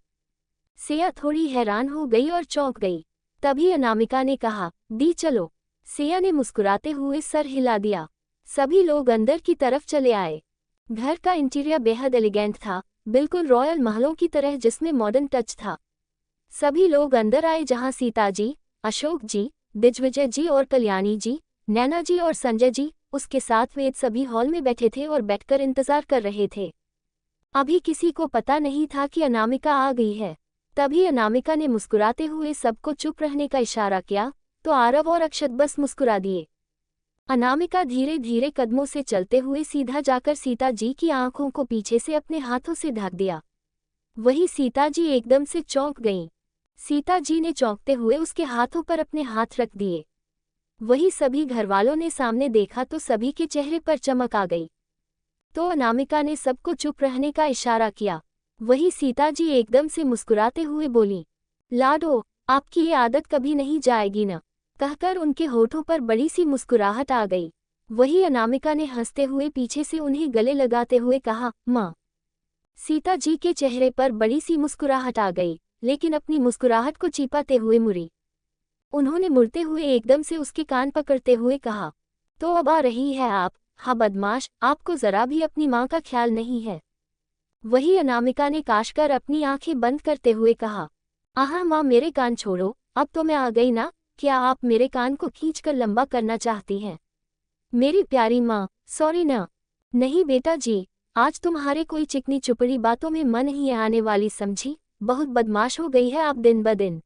सिया थोड़ी हैरान हो गई और चौंक गई। तभी अनामिका ने कहा, दी चलो। सिया ने मुस्कुराते हुए सर हिला दिया। सभी लोग अंदर की तरफ चले आए। घर का इंटीरियर बेहद एलिगेंट था, बिल्कुल रॉयल महलों की तरह जिसमें मॉडर्न टच था। सभी लोग अंदर आए जहां सीता जी, अशोक जी, दिग्विजय जी और कल्याणी जी, नैना जी और संजय जी, उसके साथ वेद सभी हॉल में बैठे थे और बैठकर इंतजार कर रहे थे। अभी किसी को पता नहीं था कि अनामिका आ गई है। तभी अनामिका ने मुस्कुराते हुए सबको चुप रहने का इशारा किया, तो आरव और अक्षत बस मुस्कुरा दिए। अनामिका धीरे धीरे कदमों से चलते हुए सीधा जाकर सीता जी की आंखों को पीछे से अपने हाथों से ढक दिया। वही सीता जी एकदम से चौंक गईं। सीता जी ने चौंकते हुए उसके हाथों पर अपने हाथ रख दिए। वही सभी घरवालों ने सामने देखा तो सभी के चेहरे पर चमक आ गई। तो अनामिका ने सबको चुप रहने का इशारा किया। वही सीता जी एकदम से मुस्कुराते हुए बोली, लाडो, आपकी ये आदत कभी नहीं जाएगी न, कहकर उनके होठों पर बड़ी सी मुस्कुराहट आ गई। वही अनामिका ने हंसते हुए पीछे से उन्हें गले लगाते हुए कहा, माँ। सीता जी के चेहरे पर बड़ी सी मुस्कुराहट आ गई, लेकिन अपनी मुस्कुराहट को छिपाते हुए मुड़ी। उन्होंने मुड़ते हुए एकदम से उसके कान पकड़ते हुए कहा, तो अब आ रही है आप? हाँ बदमाश, आपको जरा भी अपनी माँ का ख्याल नहीं है। वही अनामिका ने काशकर अपनी आंखें बंद करते हुए कहा, आहा माँ मेरे कान छोड़ो, अब तो मैं आ गई ना। क्या आप मेरे कान को खींचकर लंबा करना चाहती हैं? मेरी प्यारी माँ, सॉरी ना। नहीं बेटा जी, आज तुम्हारे कोई चिकनी चुपड़ी बातों में मन ही आने वाली समझी। बहुत बदमाश हो गई है आप दिन ब दिन।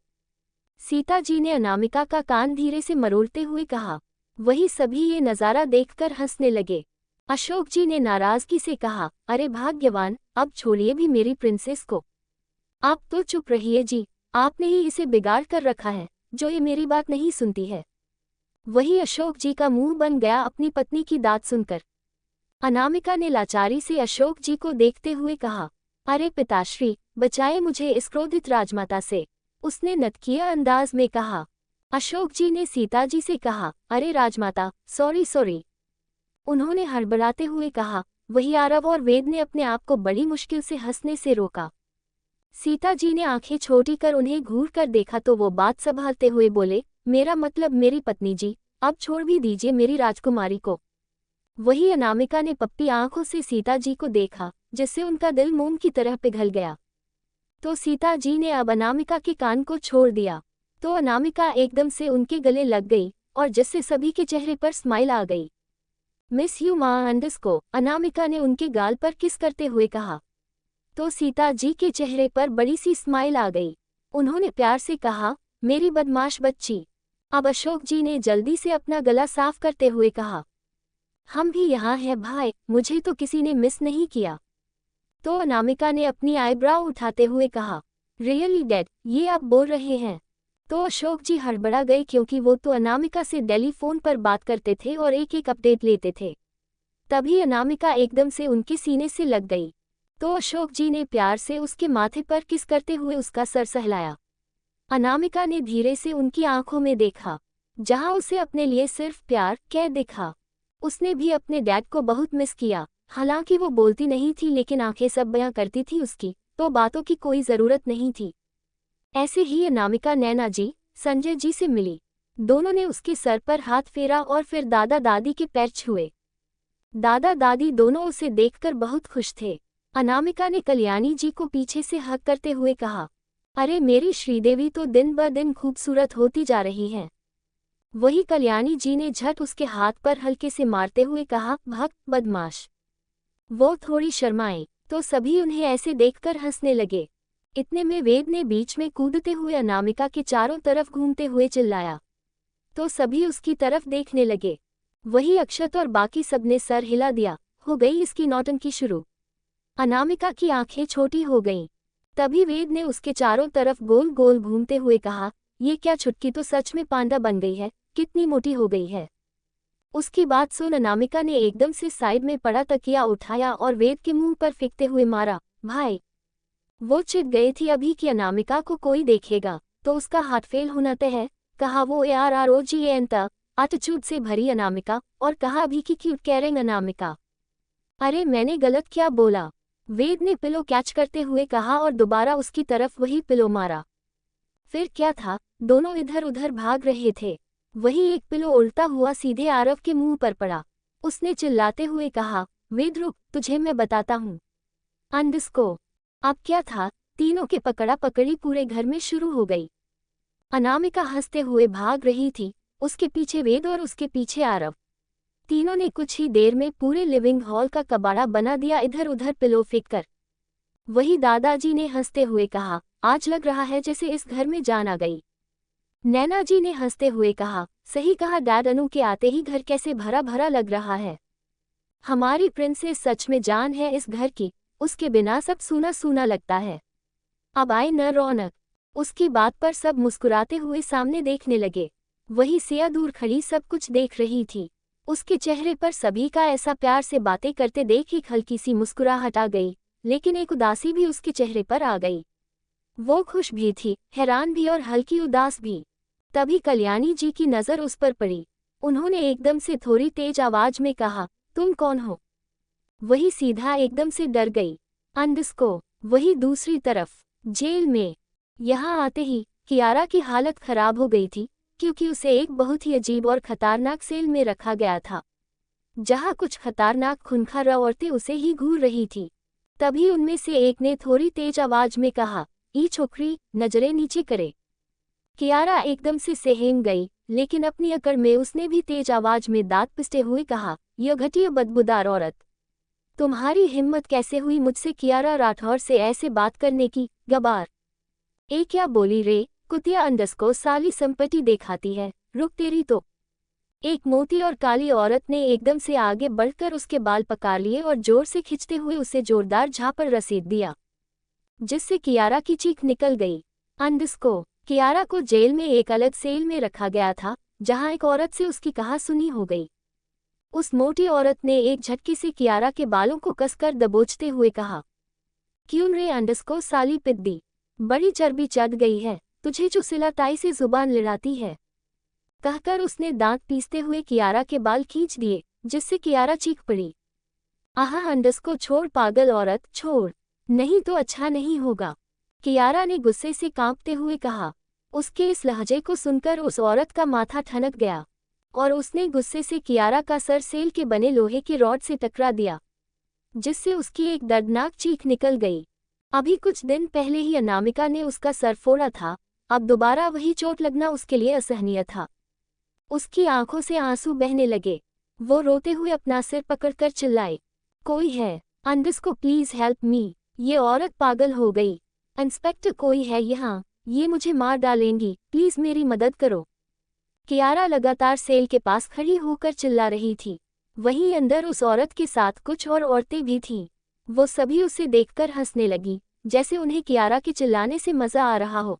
सीता जी ने अनामिका का कान धीरे से मरोड़ते हुए कहा। वही सभी ये नज़ारा देखकर हंसने लगे। अशोक जी ने नाराजगी से कहा, अरे भाग्यवान, अब छोड़िए भी मेरी प्रिंसेस को। आप तो चुप रहिए जी, आपने ही इसे बिगाड़ कर रखा है, जो ये मेरी बात नहीं सुनती है। वही अशोक जी का मुंह बन गया अपनी पत्नी की दाद सुनकर। अनामिका ने लाचारी से अशोक जी को देखते हुए कहा, अरे पिताश्री, बचाए मुझे इस क्रोधित राजमाता से। उसने नटकीय अंदाज में कहा। अशोक जी ने सीता जी से कहा, अरे राजमाता, सॉरी सॉरी। उन्होंने हड़बड़ाते हुए कहा। वही आरव और वेद ने अपने आप को बड़ी मुश्किल से हंसने से रोका। सीता जी ने आंखें छोटी कर उन्हें घूर कर देखा तो वो बात संभालते हुए बोले, मेरा मतलब मेरी पत्नी जी, अब छोड़ भी दीजिए मेरी राजकुमारी को। वही अनामिका ने पप्पी आंखों से सीता जी को देखा, जिससे उनका दिल मोम की तरह पिघल गया। तो सीता जी ने अब अनामिका के कान को छोड़ दिया। तो अनामिका एकदम से उनके गले लग गई और जिससे सभी के चेहरे पर स्माइल आ गई। मिस यू माँ अंडस्को, अनामिका ने उनके गाल पर किस करते हुए कहा। तो सीता जी के चेहरे पर बड़ी सी स्माइल आ गई। उन्होंने प्यार से कहा, मेरी बदमाश बच्ची। अब अशोक जी ने जल्दी से अपना गला साफ करते हुए कहा, हम भी यहाँ हैं भाई, मुझे तो किसी ने मिस नहीं किया। तो अनामिका ने अपनी आईब्राउ उठाते हुए कहा, रियली डैड, ये आप बोल रहे हैं? तो अशोक जी हड़बड़ा गए क्योंकि वो तो अनामिका से टेलीफोन पर बात करते थे और एक एक अपडेट लेते थे। तभी अनामिका एकदम से उनके सीने से लग गई। तो अशोक जी ने प्यार से उसके माथे पर किस करते हुए उसका सर सहलाया। अनामिका ने धीरे से उनकी आंखों में देखा, जहां उसे अपने लिए सिर्फ प्यार कह दिखा। उसने भी अपने डैड को बहुत मिस किया। हालांकि वो बोलती नहीं थी लेकिन आंखें सब बयां करती थी उसकी, तो बातों की कोई ज़रूरत नहीं थी। ऐसे ही अनामिका नैना जी, संजय जी से मिली। दोनों ने उसके सर पर हाथ फेरा और फिर दादा दादी के पैर छुए। दादा दादी दोनों उसे देखकर बहुत खुश थे। अनामिका ने कल्याणी जी को पीछे से हक करते हुए कहा, अरे मेरी श्रीदेवी तो दिन ब दिन खूबसूरत होती जा रही हैं। वही कल्याणी जी ने झट उसके हाथ पर हल्के से मारते हुए कहा, भक्त बदमाश। वो थोड़ी शर्माई, तो सभी उन्हें ऐसे देखकर हंसने लगे। इतने में वेद ने बीच में कूदते हुए अनामिका के चारों तरफ घूमते हुए चिल्लाया। तो सभी उसकी तरफ देखने लगे। वही अक्षत और बाकी सबने सर हिला दिया। हो गई इसकी नौटंकी शुरू। अनामिका की आंखें छोटी हो गईं। तभी वेद ने उसके चारों तरफ गोल गोल घूमते हुए कहा, ये क्या, छुटकी तो सच में पांडा बन गई है, कितनी मोटी हो गई है। उसकी बात सुन अनामिका ने एकदम से साइड में पड़ा तकिया उठाया और वेद के मुंह पर फेंकते हुए मारा। भाई! वो चिढ़ गई थी अभी कि अनामिका को कोई देखेगा तो उसका हार्ट फेल होना तय है। कहा वो ARROGAN एटीट्यूड से भरी अनामिका, और कहा अभी की क्यूट कैरिंग अनामिका। अरे मैंने गलत क्या बोला? वेद ने पिलो कैच करते हुए कहा और दोबारा उसकी तरफ वही पिलो मारा। फिर क्या था, दोनों इधर उधर भाग रहे थे। वही एक पिलो उल्टा हुआ सीधे आरव के मुंह पर पड़ा। उसने चिल्लाते हुए कहा, वेद रुक, तुझे मैं बताता हूँ। अंडस्को। अब क्या था, तीनों के पकड़ा पकड़ी पूरे घर में शुरू हो गई। अनामिका हंसते हुए भाग रही थी, उसके पीछे वेद और उसके पीछे आरव। तीनों ने कुछ ही देर में पूरे लिविंग हॉल का कबाड़ा बना दिया इधर उधर पिलो फेंक कर। वही दादाजी ने हंसते हुए कहा, आज लग रहा है जैसे इस घर में जान आ गई। नैना जी ने हंसते हुए कहा, सही कहा डैड, अनु के आते ही घर कैसे भरा भरा लग रहा है। हमारी प्रिंसेस सच में जान है इस घर की, उसके बिना सब सूना सूना लगता है। अब आई न रौनक। उसकी बात पर सब मुस्कुराते हुए सामने देखने लगे। वही सिया दूर खड़ी सब कुछ देख रही थी। उसके चेहरे पर सभी का ऐसा प्यार से बातें करते देख एक हल्की सी मुस्कुराहट आ गई, लेकिन एक उदासी भी उसके चेहरे पर आ गई। वो खुश भी थी, हैरान भी और हल्की उदास भी। तभी कल्याणी जी की नज़र उस पर पड़ी। उन्होंने एकदम से थोड़ी तेज आवाज में कहा, तुम कौन हो? वही सीधा एकदम से डर गई। अंडस्को। वही दूसरी तरफ जेल में यहाँ आते ही कियारा की हालत खराब हो गई थी, क्योंकि उसे एक बहुत ही अजीब और खतरनाक सेल में रखा गया था, जहाँ कुछ खतरनाक खूंखार औरतें उसे ही घूर रही थी। तभी उनमें से एक ने थोड़ी तेज आवाज में कहा, ई छोकरी, नजरें नीचे करे। कियारा एकदम से सहम गई, लेकिन अपनी अकड़ में उसने भी तेज आवाज में दांत पिसते हुए कहा, यह घटिया बदबूदार औरत, तुम्हारी हिम्मत कैसे हुई मुझसे कियारा राठौर से ऐसे बात करने की, गबार। ए क्या बोली रे, कुतिया, अंडस्को साली संपत्ति दिखाती है, रुक तेरी तो। एक मोटी और काली औरत ने एकदम से आगे बढ़कर उसके बाल पकड़ लिए और जोर से खींचते हुए उसे जोरदार झापड़ रसीद दिया, जिससे कियारा की चीख निकल गई। अंडस्को। कियारा को जेल में एक अलग सेल में रखा गया था, जहां एक औरत से उसकी कहासुनी हो गई। उस मोटी औरत ने एक झटके से कियारा के बालों को कसकर दबोचते हुए कहा, क्यों रे अंडस्को साली पिद्दी, बड़ी चर्बी चढ़ गई है तुझे जो सिलाताई से जुबान लड़ाती है। कहकर उसने दांत पीसते हुए कियारा के बाल खींच दिए, जिससे कियारा चीख पड़ी। आहा अंडस्को, छोड़ पागल औरत, छोड़, नहीं तो अच्छा नहीं होगा, कियारा ने गुस्से से कांपते हुए कहा। उसके इस लहजे को सुनकर उस औरत का माथा ठनक गया और उसने गुस्से से कियारा का सर सेल के बने लोहे के रॉड से टकरा दिया, जिससे उसकी एक दर्दनाक चीख निकल गई। अभी कुछ दिन पहले ही अनामिका ने उसका सर फोड़ा था, अब दोबारा वही चोट लगना उसके लिए असहनीय था। उसकी आंखों से आंसू बहने लगे। वो रोते हुए अपना सिर पकड़कर चिल्लाए, कोई है? अंडस्को प्लीज हेल्प मी, ये औरत पागल हो गई। इंस्पेक्टर कोई है यहाँ? ये मुझे मार डालेंगी, प्लीज मेरी मदद करो। कियारा लगातार सेल के पास खड़ी होकर चिल्ला रही थी। वहीं अंदर उस औरत के साथ कुछ और औरतें भी थीं। वो सभी उसे देखकर हंसने लगी, जैसे उन्हें कियारा के चिल्लाने से मजा आ रहा हो।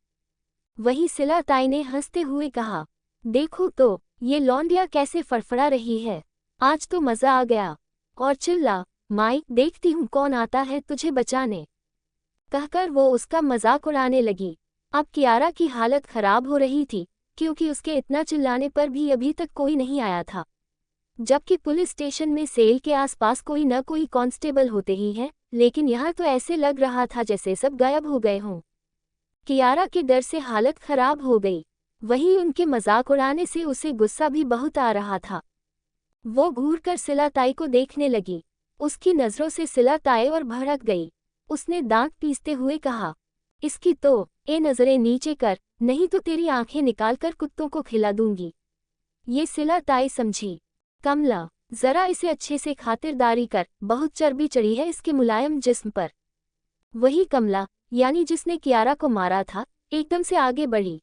वहीं सिलाताई ने हंसते हुए कहा, देखो तो, ये लौंडिया कैसे फड़फड़ा रही है, आज तो मजा आ गया। और चिल्ला, माई, देखती हूँ कौन आता है तुझे बचाने। कहकर वो उसका मजाक उड़ाने लगी। अब कियारा की हालत खराब हो रही थी, क्योंकि उसके इतना चिल्लाने पर भी अभी तक कोई नहीं आया था। जबकि पुलिस स्टेशन में सेल के आसपास कोई न कोई कांस्टेबल होते ही हैं, लेकिन यहाँ तो ऐसे लग रहा था जैसे सब गायब हो गए हों। कियारा के डर से हालत खराब हो गई। वहीं उनके मजाक उड़ाने से उसे गुस्सा भी बहुत आ रहा था। वो घूरकर सिलाताई को देखने लगी। उसकी नजरों से सिलाताई और भड़क गई। उसने दांत पीसते हुए कहा, इसकी तो नजरें नीचे कर, नहीं तो तेरी आंखें निकालकर कुत्तों को खिला दूंगी। ये सिलाताई समझी। कमला, जरा इसे अच्छे से खातिरदारी कर, बहुत चर्बी चढ़ी है इसके मुलायम जिस्म पर। वही कमला, यानी जिसने कियारा को मारा था, एकदम से आगे बढ़ी।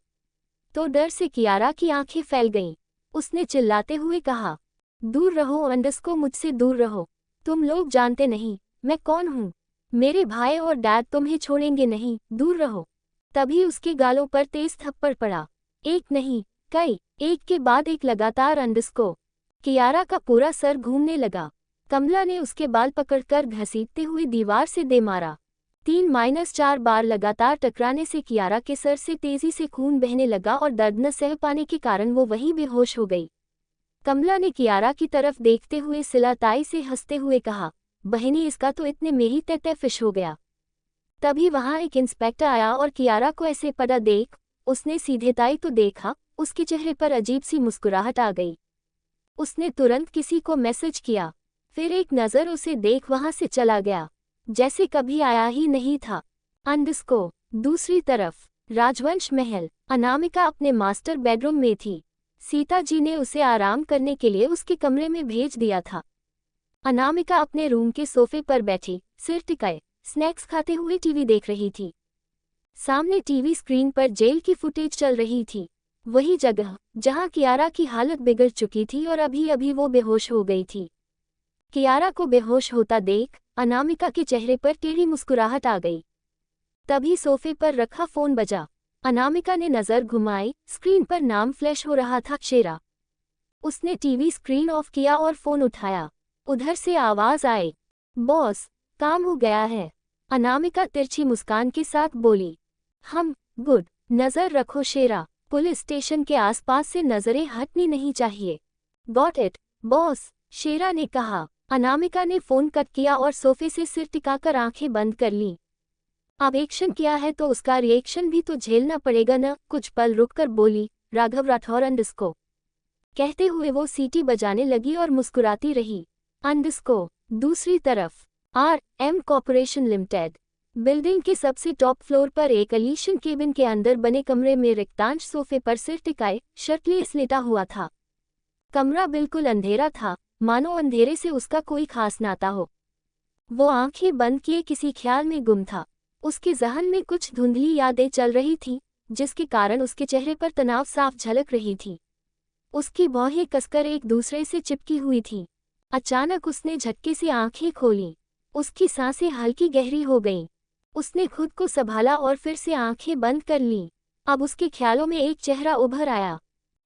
तो डर से कियारा की आंखें फैल गईं। उसने चिल्लाते हुए कहा, दूर रहो अंडस्को, मुझसे दूर रहो। तुम लोग जानते नहीं मैं कौन हूँ। मेरे भाई और डैड तुम्हें छोड़ेंगे नहीं, दूर रहो। तभी उसके गालों पर तेज थप्पड़ पड़ा। एक नहीं, कई, एक के बाद एक लगातार अंडस्को। कियारा का पूरा सर घूमने लगा। कमला ने उसके बाल पकड़कर घसीटते हुए दीवार से दे मारा। 3-4 बार लगातार टकराने से कियारा के सर से तेजी से खून बहने लगा और दर्द न सह पाने के कारण वो वहीं बेहोश हो गई। कमला ने कियारा की तरफ देखते हुए सिलाताई से हंसते हुए कहा, बहनी इसका तो इतने में ही तैतै फिश हो गया। तभी वहां एक इंस्पेक्टर आया और कियारा को ऐसे पड़ा देख उसने सीधे ताई तो देखा, उसके चेहरे पर अजीब सी मुस्कुराहट आ गई। उसने तुरंत किसी को मैसेज किया, फिर एक नज़र उसे देख वहां से चला गया, जैसे कभी आया ही नहीं था। अंडस्को। दूसरी तरफ राजवंश महल। अनामिका अपने मास्टर बेडरूम में थी। सीता जी ने उसे आराम करने के लिए उसके कमरे में भेज दिया था। अनामिका अपने रूम के सोफे पर बैठी सिर टिकाए स्नैक्स खाते हुए टीवी देख रही थी। सामने टीवी स्क्रीन पर जेल की फुटेज चल रही थी, वही जगह जहां कियारा की हालत बिगड़ चुकी थी और अभी अभी वो बेहोश हो गई थी। कियारा को बेहोश होता देख अनामिका के चेहरे पर टेढ़ी मुस्कुराहट आ गई। तभी सोफे पर रखा फोन बजा। अनामिका ने नजर घुमाई, स्क्रीन पर नाम फ्लैश हो रहा था, शेरा। उसने टीवी स्क्रीन ऑफ किया और फोन उठाया। उधर से आवाज आई, बॉस, काम हो गया है। अनामिका तिरछी मुस्कान के साथ बोली, हम गुड। नजर रखो शेरा, पुलिस स्टेशन के आसपास से नजरें हटनी नहीं चाहिए। गॉट इट बॉस, शेरा ने कहा। अनामिका ने फोन कट किया और सोफे से सिर टिकाकर आंखें बंद कर लीं। अब एक्शन किया है तो उसका रिएक्शन भी तो झेलना पड़ेगा न। कुछ पल रुककर बोली, राघव राठौर अंडस्को। कहते हुए वो सीटी बजाने लगी और मुस्कुराती रही। अंडस्को। दूसरी तरफ RM कॉर्पोरेशन लिमिटेड। बिल्डिंग के सबसे टॉप फ्लोर पर एक एलिशन केबिन के अंदर बने कमरे में रिक्तांश सोफे पर सिर टिकाए शर्टलेस लेटा हुआ था। कमरा बिल्कुल अंधेरा था, मानो अंधेरे से उसका कोई खास नाता हो। वो आंखें बंद किए किसी ख्याल में गुम था। उसके ज़हन में कुछ धुंधली यादें चल रही थीं, जिसके कारण उसके चेहरे पर तनाव साफ झलक रही थी। उसकी भौहें कसकर एक दूसरे से चिपकी हुई थीं। अचानक उसने झटके से आंखें खोलीं। उसकी सांसें हल्की गहरी हो गईं। उसने खुद को संभाला और फिर से आंखें बंद कर लीं। अब उसके ख्यालों में एक चेहरा उभर आया।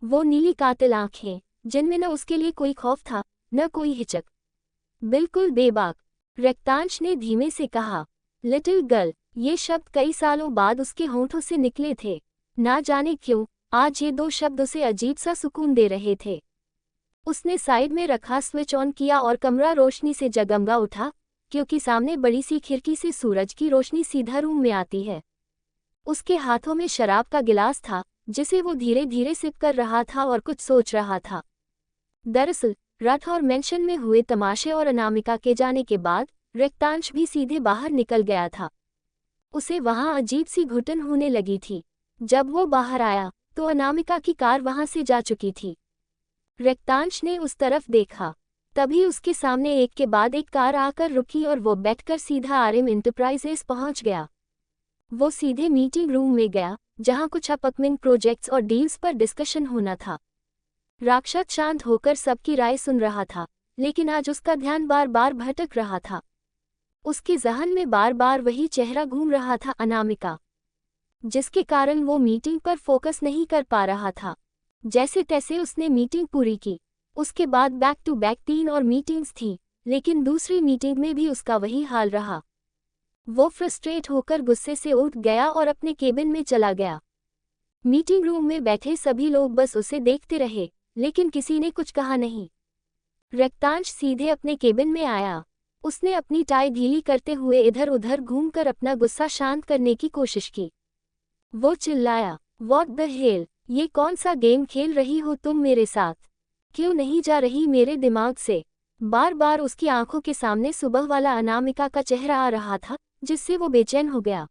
वो नीली कातिल आंखें, जिनमें न उसके लिए कोई खौफ था न कोई हिचक। बिल्कुल बेबाक। रिक्तांश ने धीमे से कहा, लिटिल गर्ल। ये शब्द कई सालों बाद उसके होंठों से निकले थे। ना जाने क्यों आज ये दो शब्द उसे अजीब सा सुकून दे रहे थे। उसने साइड में रखा स्विच ऑन किया और कमरा रोशनी से जगमगा उठा, क्योंकि सामने बड़ी सी खिड़की से सूरज की रोशनी सीधा रूम में आती है। उसके हाथों में शराब का गिलास था, जिसे वो धीरे धीरे सिप कर रहा था और कुछ सोच रहा था। दरअसल राठौर मेंशन में हुए तमाशे और अनामिका के जाने के बाद रिक्तांश भी सीधे बाहर निकल गया था। उसे वहां अजीब सी घुटन होने लगी थी। जब वो बाहर आया तो अनामिका की कार वहां से जा चुकी थी। रिक्तांश ने उस तरफ देखा, तभी उसके सामने एक के बाद एक कार आकर रुकी और वो बैठकर सीधा RM इंटरप्राइजेस पहुंच गया। वो सीधे मीटिंग रूम में गया, जहां कुछ अपकमिंग प्रोजेक्ट्स और डील्स पर डिस्कशन होना था। राक्षस शांत होकर सबकी राय सुन रहा था, लेकिन आज उसका ध्यान बार बार भटक रहा था। उसके ज़हन में बार बार वही चेहरा घूम रहा था, अनामिका, जिसके कारण वो मीटिंग पर फोकस नहीं कर पा रहा था। जैसे तैसे उसने मीटिंग पूरी की। उसके बाद बैक टू बैक 3 और मीटिंग्स थी, लेकिन दूसरी मीटिंग में भी उसका वही हाल रहा। वो फ्रस्ट्रेट होकर गुस्से से उठ गया और अपने केबिन में चला गया। मीटिंग रूम में बैठे सभी लोग बस उसे देखते रहे, लेकिन किसी ने कुछ कहा नहीं। रिक्तांश सीधे अपने केबिन में आया। उसने अपनी टाई ढीली करते हुए इधर उधर घूमकर अपना गुस्सा शांत करने की कोशिश की। वो चिल्लाया, व्हाट द हेल, ये कौन सा गेम खेल रही हो तुम मेरे साथ? क्यों नहीं जा रही मेरे दिमाग से? बार बार उसकी आंखों के सामने सुबह वाला अनामिका का चेहरा आ रहा था, जिससे वो बेचैन हो गया।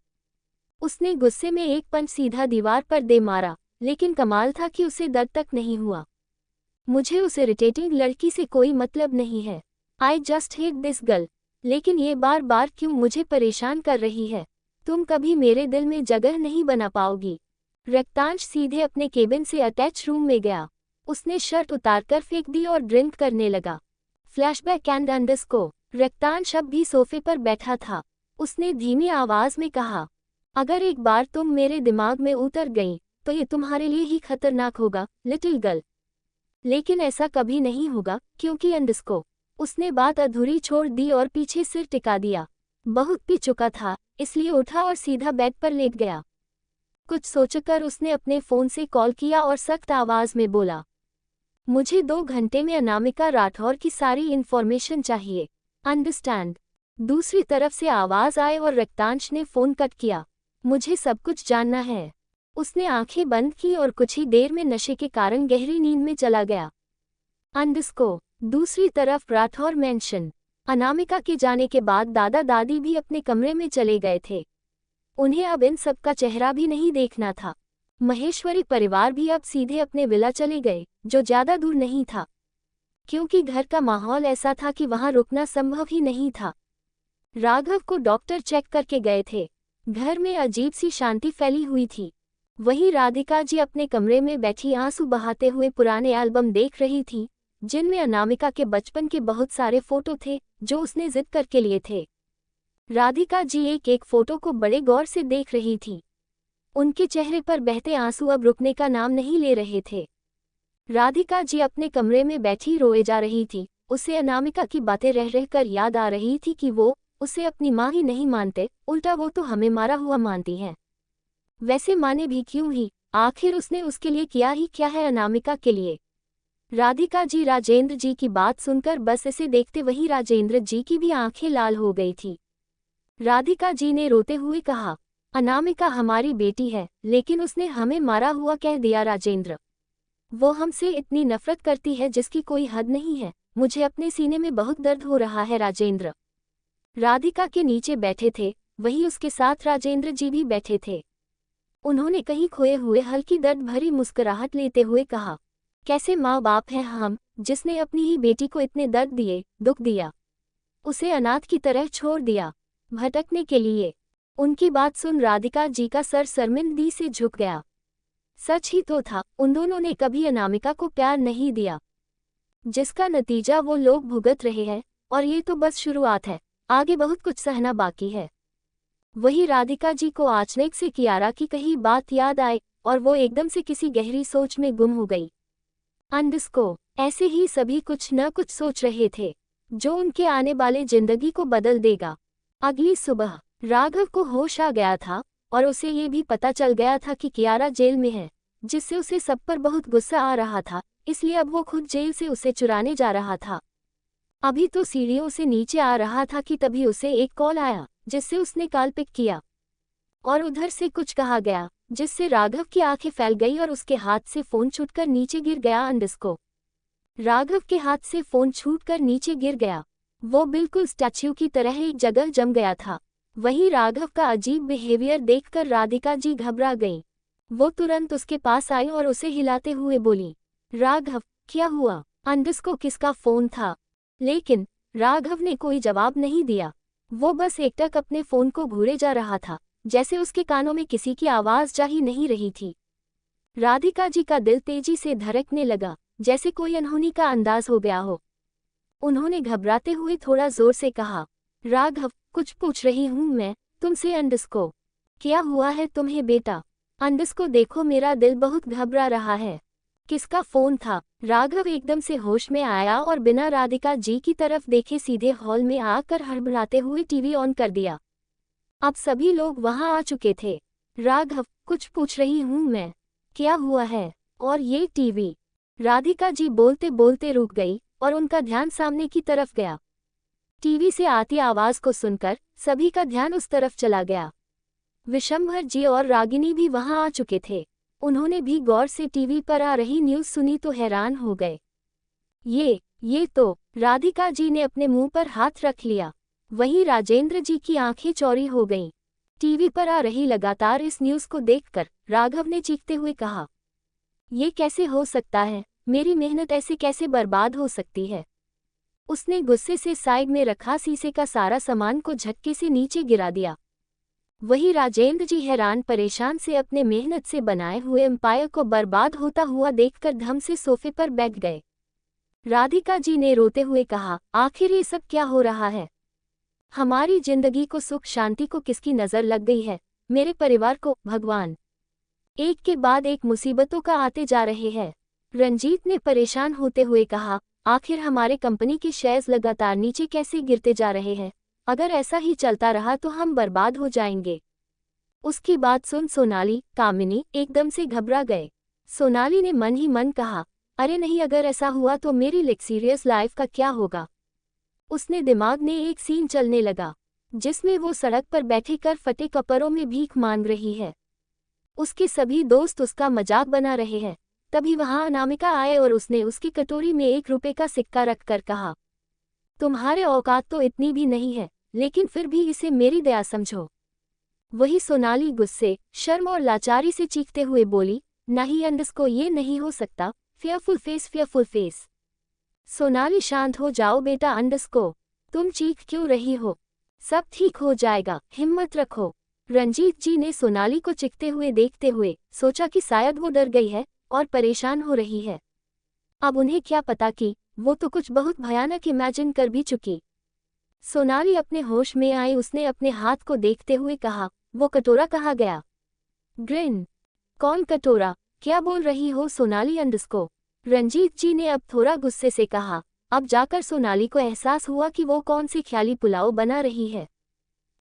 उसने गुस्से में एक पंच सीधा दीवार पर दे मारा, लेकिन कमाल था कि उसे दर्द तक नहीं हुआ। मुझे उस इरिटेटिंग लड़की से कोई मतलब नहीं है। I just hate this girl. लेकिन ये बार बार क्यों मुझे परेशान कर रही है? तुम कभी मेरे दिल में जगह नहीं बना पाओगी। रिक्तांश सीधे अपने केबिन से अटैच रूम में गया। उसने शर्ट उतारकर फेंक दी और ड्रिंक करने लगा। Flashback and underscore. रक्तांश अब भी सोफे पर बैठा था। उसने धीमी आवाज में कहा, अगर एक बार तुम मेरे दिमाग में उतर गई तो ये तुम्हारे लिए ही खतरनाक होगा, लिटिल गर्ल। लेकिन ऐसा कभी नहीं होगा, क्योंकि अंडरस्कोर। उसने बात अधूरी छोड़ दी और पीछे सिर टिका दिया। बहुत पी चुका था, इसलिए उठा और सीधा बेड पर लेट गया। कुछ सोचकर उसने अपने फोन से कॉल किया और सख्त आवाज में बोला, मुझे 2 घंटे में अनामिका राठौर की सारी इन्फॉर्मेशन चाहिए, अंडरस्टैंड। दूसरी तरफ से आवाज आए और रक्तांश ने फोन कट किया। मुझे सब कुछ जानना है। उसने आंखें बंद की और कुछ ही देर में नशे के कारण गहरी नींद में चला गया। अंडरस्कोर। दूसरी तरफ राठौर मैंशन। अनामिका के जाने के बाद दादा दादी भी अपने कमरे में चले गए थे। उन्हें अब इन सब का चेहरा भी नहीं देखना था। महेश्वरी परिवार भी अब सीधे अपने विला चले गए, जो ज्यादा दूर नहीं था, क्योंकि घर का माहौल ऐसा था कि वहां रुकना संभव ही नहीं था। राघव को डॉक्टर चेक करके गए थे। घर में अजीब सी शांति फैली हुई थी। वहीं राधिका जी अपने कमरे में बैठी आंसू बहाते हुए पुराने एल्बम देख रही थी, जिनमें अनामिका के बचपन के बहुत सारे फोटो थे जो उसने जिद करके लिए थे। राधिका जी एक एक फोटो को बड़े गौर से देख रही थी। उनके चेहरे पर बहते आंसू अब रुकने का नाम नहीं ले रहे थे। राधिका जी अपने कमरे में बैठी रोए जा रही थी। उसे अनामिका की बातें रह रहकर याद आ रही थी कि वो उसे अपनी माँ ही नहीं मानते, उल्टा वो तो हमें मारा हुआ मानती हैं। वैसे माने भी क्यों ही, आखिर उसने उसके लिए किया ही क्या है अनामिका के लिए। राधिका जी राजेंद्र जी की बात सुनकर बस इसे देखते वही राजेंद्र जी की भी आंखें लाल हो गई थी। राधिका जी ने रोते हुए कहा, अनामिका हमारी बेटी है, लेकिन उसने हमें मारा हुआ कह दिया राजेंद्र। वो हमसे इतनी नफरत करती है जिसकी कोई हद नहीं है। मुझे अपने सीने में बहुत दर्द हो रहा है राजेंद्र। राधिका के नीचे बैठे थे, वहीं उसके साथ राजेंद्र जी भी बैठे थे। उन्होंने कहीं खोए हुए हल्की दर्द भरी मुस्कुराहट लेते हुए कहा, कैसे माँ बाप हैं हम, जिसने अपनी ही बेटी को इतने दर्द दिए, दुख दिया, उसे अनाथ की तरह छोड़ दिया, भटकने के लिए। उनकी बात सुन राधिका जी का सर शर्मिंदगी से झुक गया। सच ही तो था, उन दोनों ने कभी अनामिका को प्यार नहीं दिया, जिसका नतीजा वो लोग भुगत रहे हैं। और ये तो बस शुरुआत है, आगे बहुत कुछ सहना बाकी है। वही राधिका जी को अचानक से कियारा की कही बात याद आए और वो एकदम से किसी गहरी सोच में गुम हो गई। अंडरस्कोर। ऐसे ही सभी कुछ न कुछ सोच रहे थे, जो उनके आने वाले जिंदगी को बदल देगा। अगली सुबह राघव को होश आ गया था और उसे ये भी पता चल गया था कि कियारा जेल में है, जिससे उसे सब पर बहुत गुस्सा आ रहा था। इसलिए अब वो खुद जेल से उसे चुराने जा रहा था। अभी तो सीढ़ियों से नीचे आ रहा था कि तभी उसे एक कॉल आया, जिससे उसने कॉल पिक किया और उधर से कुछ कहा गया, जिससे राघव की आंखें फैल गई और उसके हाथ से फोन छूटकर नीचे गिर गया। अंडरस्कोर। राघव के हाथ से फोन छूटकर नीचे गिर गया। वो बिल्कुल स्टैच्यू की तरह एक जगह जम गया था। वहीं राघव का अजीब बिहेवियर देखकर राधिका जी घबरा गईं। वो तुरंत उसके पास आई और उसे हिलाते हुए बोली, राघव क्या हुआ? अंडरस्कोर किसका फोन था? लेकिन राघव ने कोई जवाब नहीं दिया। वो बस एकटक अपने फोन को घूरे जा रहा था, जैसे उसके कानों में किसी की आवाज जा ही नहीं रही थी। राधिका जी का दिल तेजी से धड़कने लगा, जैसे कोई अनहोनी का अंदाज हो गया हो। उन्होंने घबराते हुए थोड़ा जोर से कहा, राघव कुछ पूछ रही हूँ मैं तुमसे। अंडरस्कोर क्या हुआ है तुम्हें बेटा? अंडरस्कोर देखो मेरा दिल बहुत घबरा रहा है। किसका फोन था? राघव एकदम से होश में आया और बिना राधिका जी की तरफ देखे सीधे हॉल में आकर हड़बड़ाते हुए टीवी ऑन कर दिया। अब सभी लोग वहां आ चुके थे। राघव कुछ पूछ रही हूँ मैं, क्या हुआ है? और ये टीवी? राधिका जी बोलते बोलते रुक गई और उनका ध्यान सामने की तरफ गया। टीवी से आती आवाज को सुनकर सभी का ध्यान उस तरफ चला गया। विशंभर जी और रागिनी भी वहां आ चुके थे। उन्होंने भी गौर से टीवी पर आ रही न्यूज सुनी तो हैरान हो गए। ये तो, राधिका जी ने अपने मुंह पर हाथ रख लिया। वहीं राजेंद्र जी की आंखें चौड़ी हो गईं। टीवी पर आ रही लगातार इस न्यूज को देखकर राघव ने चीखते हुए कहा, ये कैसे हो सकता है? मेरी मेहनत ऐसे कैसे बर्बाद हो सकती है? उसने गुस्से से साइड में रखा शीशे का सारा सामान को झटके से नीचे गिरा दिया। वही राजेंद्र जी हैरान परेशान से अपने मेहनत से बनाए हुए एम्पायर को बर्बाद होता हुआ देखकर धम से सोफे पर बैठ गए। राधिका जी ने रोते हुए कहा, आखिर ये सब क्या हो रहा है? हमारी जिंदगी को, सुख शांति को किसकी नजर लग गई है? मेरे परिवार को, भगवान। एक के बाद एक मुसीबतों का आते जा रहे हैं। रंजीत ने परेशान होते हुए कहा, आखिर हमारे कंपनी के शेयर्स लगातार नीचे कैसे गिरते जा रहे हैं? अगर ऐसा ही चलता रहा तो हम बर्बाद हो जाएंगे। उसकी बात सुन सोनाली, कामिनी एकदम से घबरा गए। सोनाली ने मन ही मन कहा, अरे नहीं, अगर ऐसा हुआ तो मेरी लग्जरियस लाइफ का क्या होगा? उसने दिमाग में एक सीन चलने लगा जिसमें वो सड़क पर बैठे कर फटे कपड़ों में भीख मांग रही है। उसके सभी दोस्त उसका मजाक बना रहे हैं। तभी वहां अनामिका आए और उसने उसकी कटोरी में 1 रुपए का सिक्का रखकर कहा, तुम्हारे औकात तो इतनी भी नहीं है, लेकिन फिर भी इसे मेरी दया समझो। वही सोनाली गुस्से, शर्म और लाचारी से चीखते हुए बोली, नहीं अंडस्को, ये नहीं हो सकता। Fearful face, fearful face. Sonali शांत हो जाओ बेटा अंडस्को, तुम चीख क्यों रही हो? सब ठीक हो जाएगा, हिम्मत रखो। रंजीत जी ने सोनाली को चीखते हुए देखते हुए सोचा कि शायद वो डर गई है और परेशान हो रही है। अब उन्हें क्या पता कि वो तो कुछ बहुत भयानक इमेजिन कर भी चुकी। सोनाली अपने होश में आई। उसने अपने हाथ को देखते हुए कहा, वो कटोरा कहाँ गया? ग्रिन। कौन कटोरा? क्या बोल रही हो सोनाली अंडस्को? रंजीत जी ने अब थोड़ा गुस्से से कहा। अब जाकर सोनाली को एहसास हुआ कि वो कौन सी ख्याली पुलाव बना रही है।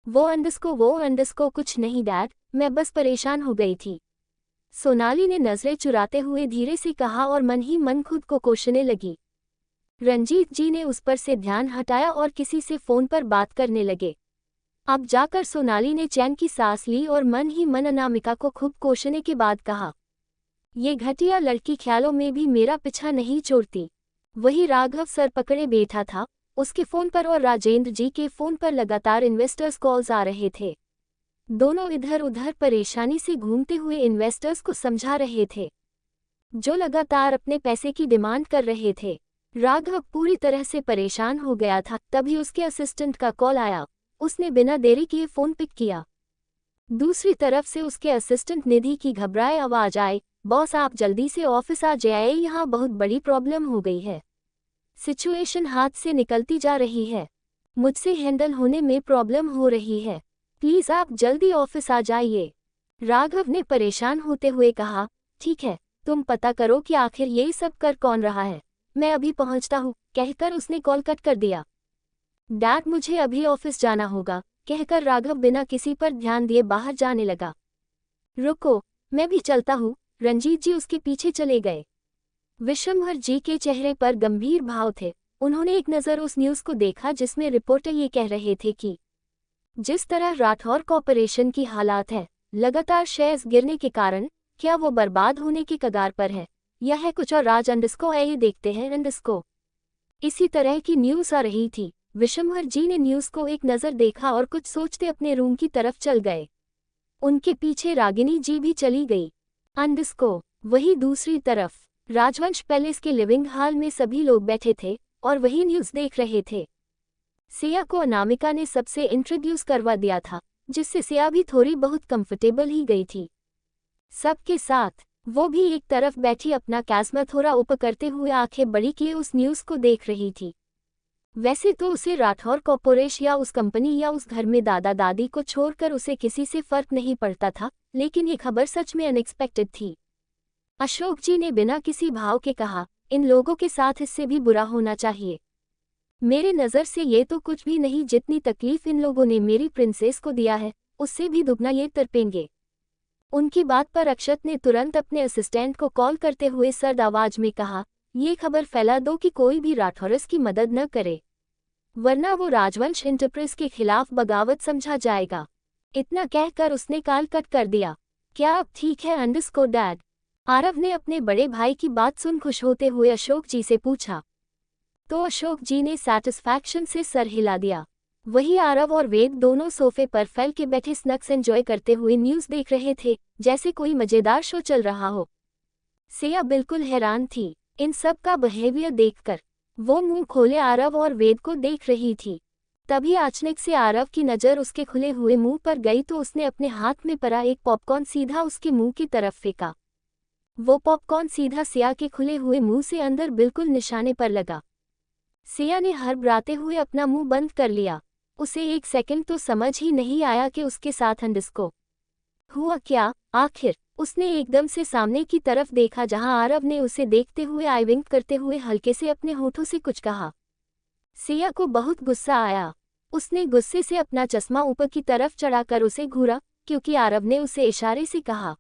वो अंडस्को कुछ नहीं डैड, मैं बस परेशान हो गई थी। सोनाली ने नजरें चुराते हुए धीरे से कहा और मन ही मन खुद को कोसने लगी। रंजीत जी ने उस पर से ध्यान हटाया और किसी से फोन पर बात करने लगे। अब जाकर सोनाली ने चैन की सांस ली और मन ही मन अनामिका को खूब कोसने के बाद कहा, ये घटिया लड़की ख्यालों में भी मेरा पीछा नहीं छोड़ती। वही राघव सर पकड़े बैठा था। उसके फोन पर और राजेंद्र जी के फोन पर लगातार इन्वेस्टर्स कॉल्स आ रहे थे। दोनों इधर उधर परेशानी से घूमते हुए इन्वेस्टर्स को समझा रहे थे, जो लगातार अपने पैसे की डिमांड कर रहे थे। राघव पूरी तरह से परेशान हो गया था। तभी उसके असिस्टेंट का कॉल आया। उसने बिना देरी किए फोन पिक किया। दूसरी तरफ से उसके असिस्टेंट निधि की घबराए आवाज आई, बॉस आप जल्दी से ऑफिस आ जाइए, यहाँ बहुत बड़ी प्रॉब्लम हो गई है। सिचुएशन हाथ से निकलती जा रही है। मुझसे हैंडल होने में प्रॉब्लम हो रही है। प्लीज आप जल्दी ऑफिस आ जाइए। राघव ने परेशान होते हुए कहा, ठीक है, तुम पता करो कि आखिर ये सब कर कौन रहा है, मैं अभी पहुंचता हूँ, कहकर उसने कॉल कट कर दिया। डैड मुझे अभी ऑफिस जाना होगा, कहकर राघव बिना किसी पर ध्यान दिए बाहर जाने लगा। रुको, मैं भी चलता हूँ। रंजीत जी उसके पीछे चले गए। विश्वम्भर जी के चेहरे पर गंभीर भाव थे। उन्होंने एक नज़र उस न्यूज़ को देखा जिसमें रिपोर्टर ये कह रहे थे कि जिस तरह राठौर कॉर्पोरेशन की हालात है, लगातार शेयर्स गिरने के कारण, क्या वो बर्बाद होने के कगार पर है, यह है कुछ और राज अंडस्को है, ये देखते हैं अंडस्को। इसी तरह की न्यूज़ आ रही थी। विश्वम्भर जी ने न्यूज़ को एक नज़र देखा और कुछ सोचते अपने रूम की तरफ चल गए। उनके पीछे रागिनी जी भी चली गई। अंडस्को। वही दूसरी तरफ राजवंश पैलेस के लिविंग हॉल में सभी लोग बैठे थे और वही न्यूज़ देख रहे थे। सिया को अनामिका ने सबसे इंट्रोड्यूस करवा दिया था, जिससे सिया भी थोड़ी बहुत कंफर्टेबल ही गई थी। सबके साथ वो भी एक तरफ बैठी अपना कैस्मा थोड़ा ऊपर करते हुए आंखें बड़ी किए उस न्यूज़ को देख रही थी। वैसे तो उसे राठौर कॉर्पोरेशन या उस कंपनी या उस घर में दादा दादी को छोड़कर उसे किसी से फर्क नहीं पड़ता था, लेकिन ये खबर सच में अनएक्सपेक्टेड थी। अशोक जी ने बिना किसी भाव के कहा, इन लोगों के साथ इससे भी बुरा होना चाहिए। मेरे नज़र से ये तो कुछ भी नहीं, जितनी तकलीफ इन लोगों ने मेरी प्रिंसेस को दिया है, उससे भी दुगना ये तड़पेंगे। उनकी बात पर अक्षत ने तुरंत अपने असिस्टेंट को कॉल करते हुए सर्द आवाज में कहा, ये खबर फैला दो कि कोई भी राठौरस की मदद न करे, वरना वो राजवंश एंटरप्राइज के खिलाफ बगावत समझा जाएगा। इतना कहकर उसने कॉल कट कर दिया। क्या अब ठीक है अंडस्को डैड? आरव ने अपने बड़े भाई की बात सुन खुश होते हुए अशोक जी से पूछा। तो अशोक जी ने सैटिस्फैक्शन से सर हिला दिया। वही आरव और वेद दोनों सोफे पर फैल के बैठे स्नैक्स एंजॉय करते हुए न्यूज़ देख रहे थे, जैसे कोई मजेदार शो चल रहा हो। सिया बिल्कुल हैरान थी इन सब का बिहेवियर देखकर। वो मुंह खोले आरव और वेद को देख रही थी। तभी अचानक से आरव की नज़र उसके खुले हुए मुंह पर गई तो उसने अपने हाथ में पड़ा एक पॉपकॉर्न सीधा उसके मुंह की तरफ फेंका। वो पॉपकॉर्न सीधा सिया के खुले हुए मुंह से अंदर बिल्कुल निशाने पर लगा। सिया ने हड़बड़ाते हुए अपना मुंह बंद कर लिया। उसे एक सेकंड तो समझ ही नहीं आया कि उसके साथ अंडिस्को हुआ क्या। आखिर उसने एकदम से सामने की तरफ देखा जहां आरव ने उसे देखते हुए आई विंक करते हुए हल्के से अपने होठों से कुछ कहा। सिया को बहुत गुस्सा आया। उसने गुस्से से अपना चश्मा ऊपर की तरफ चढ़ाकर उसे घूरा, क्योंकि आरव ने उसे इशारे से कहा,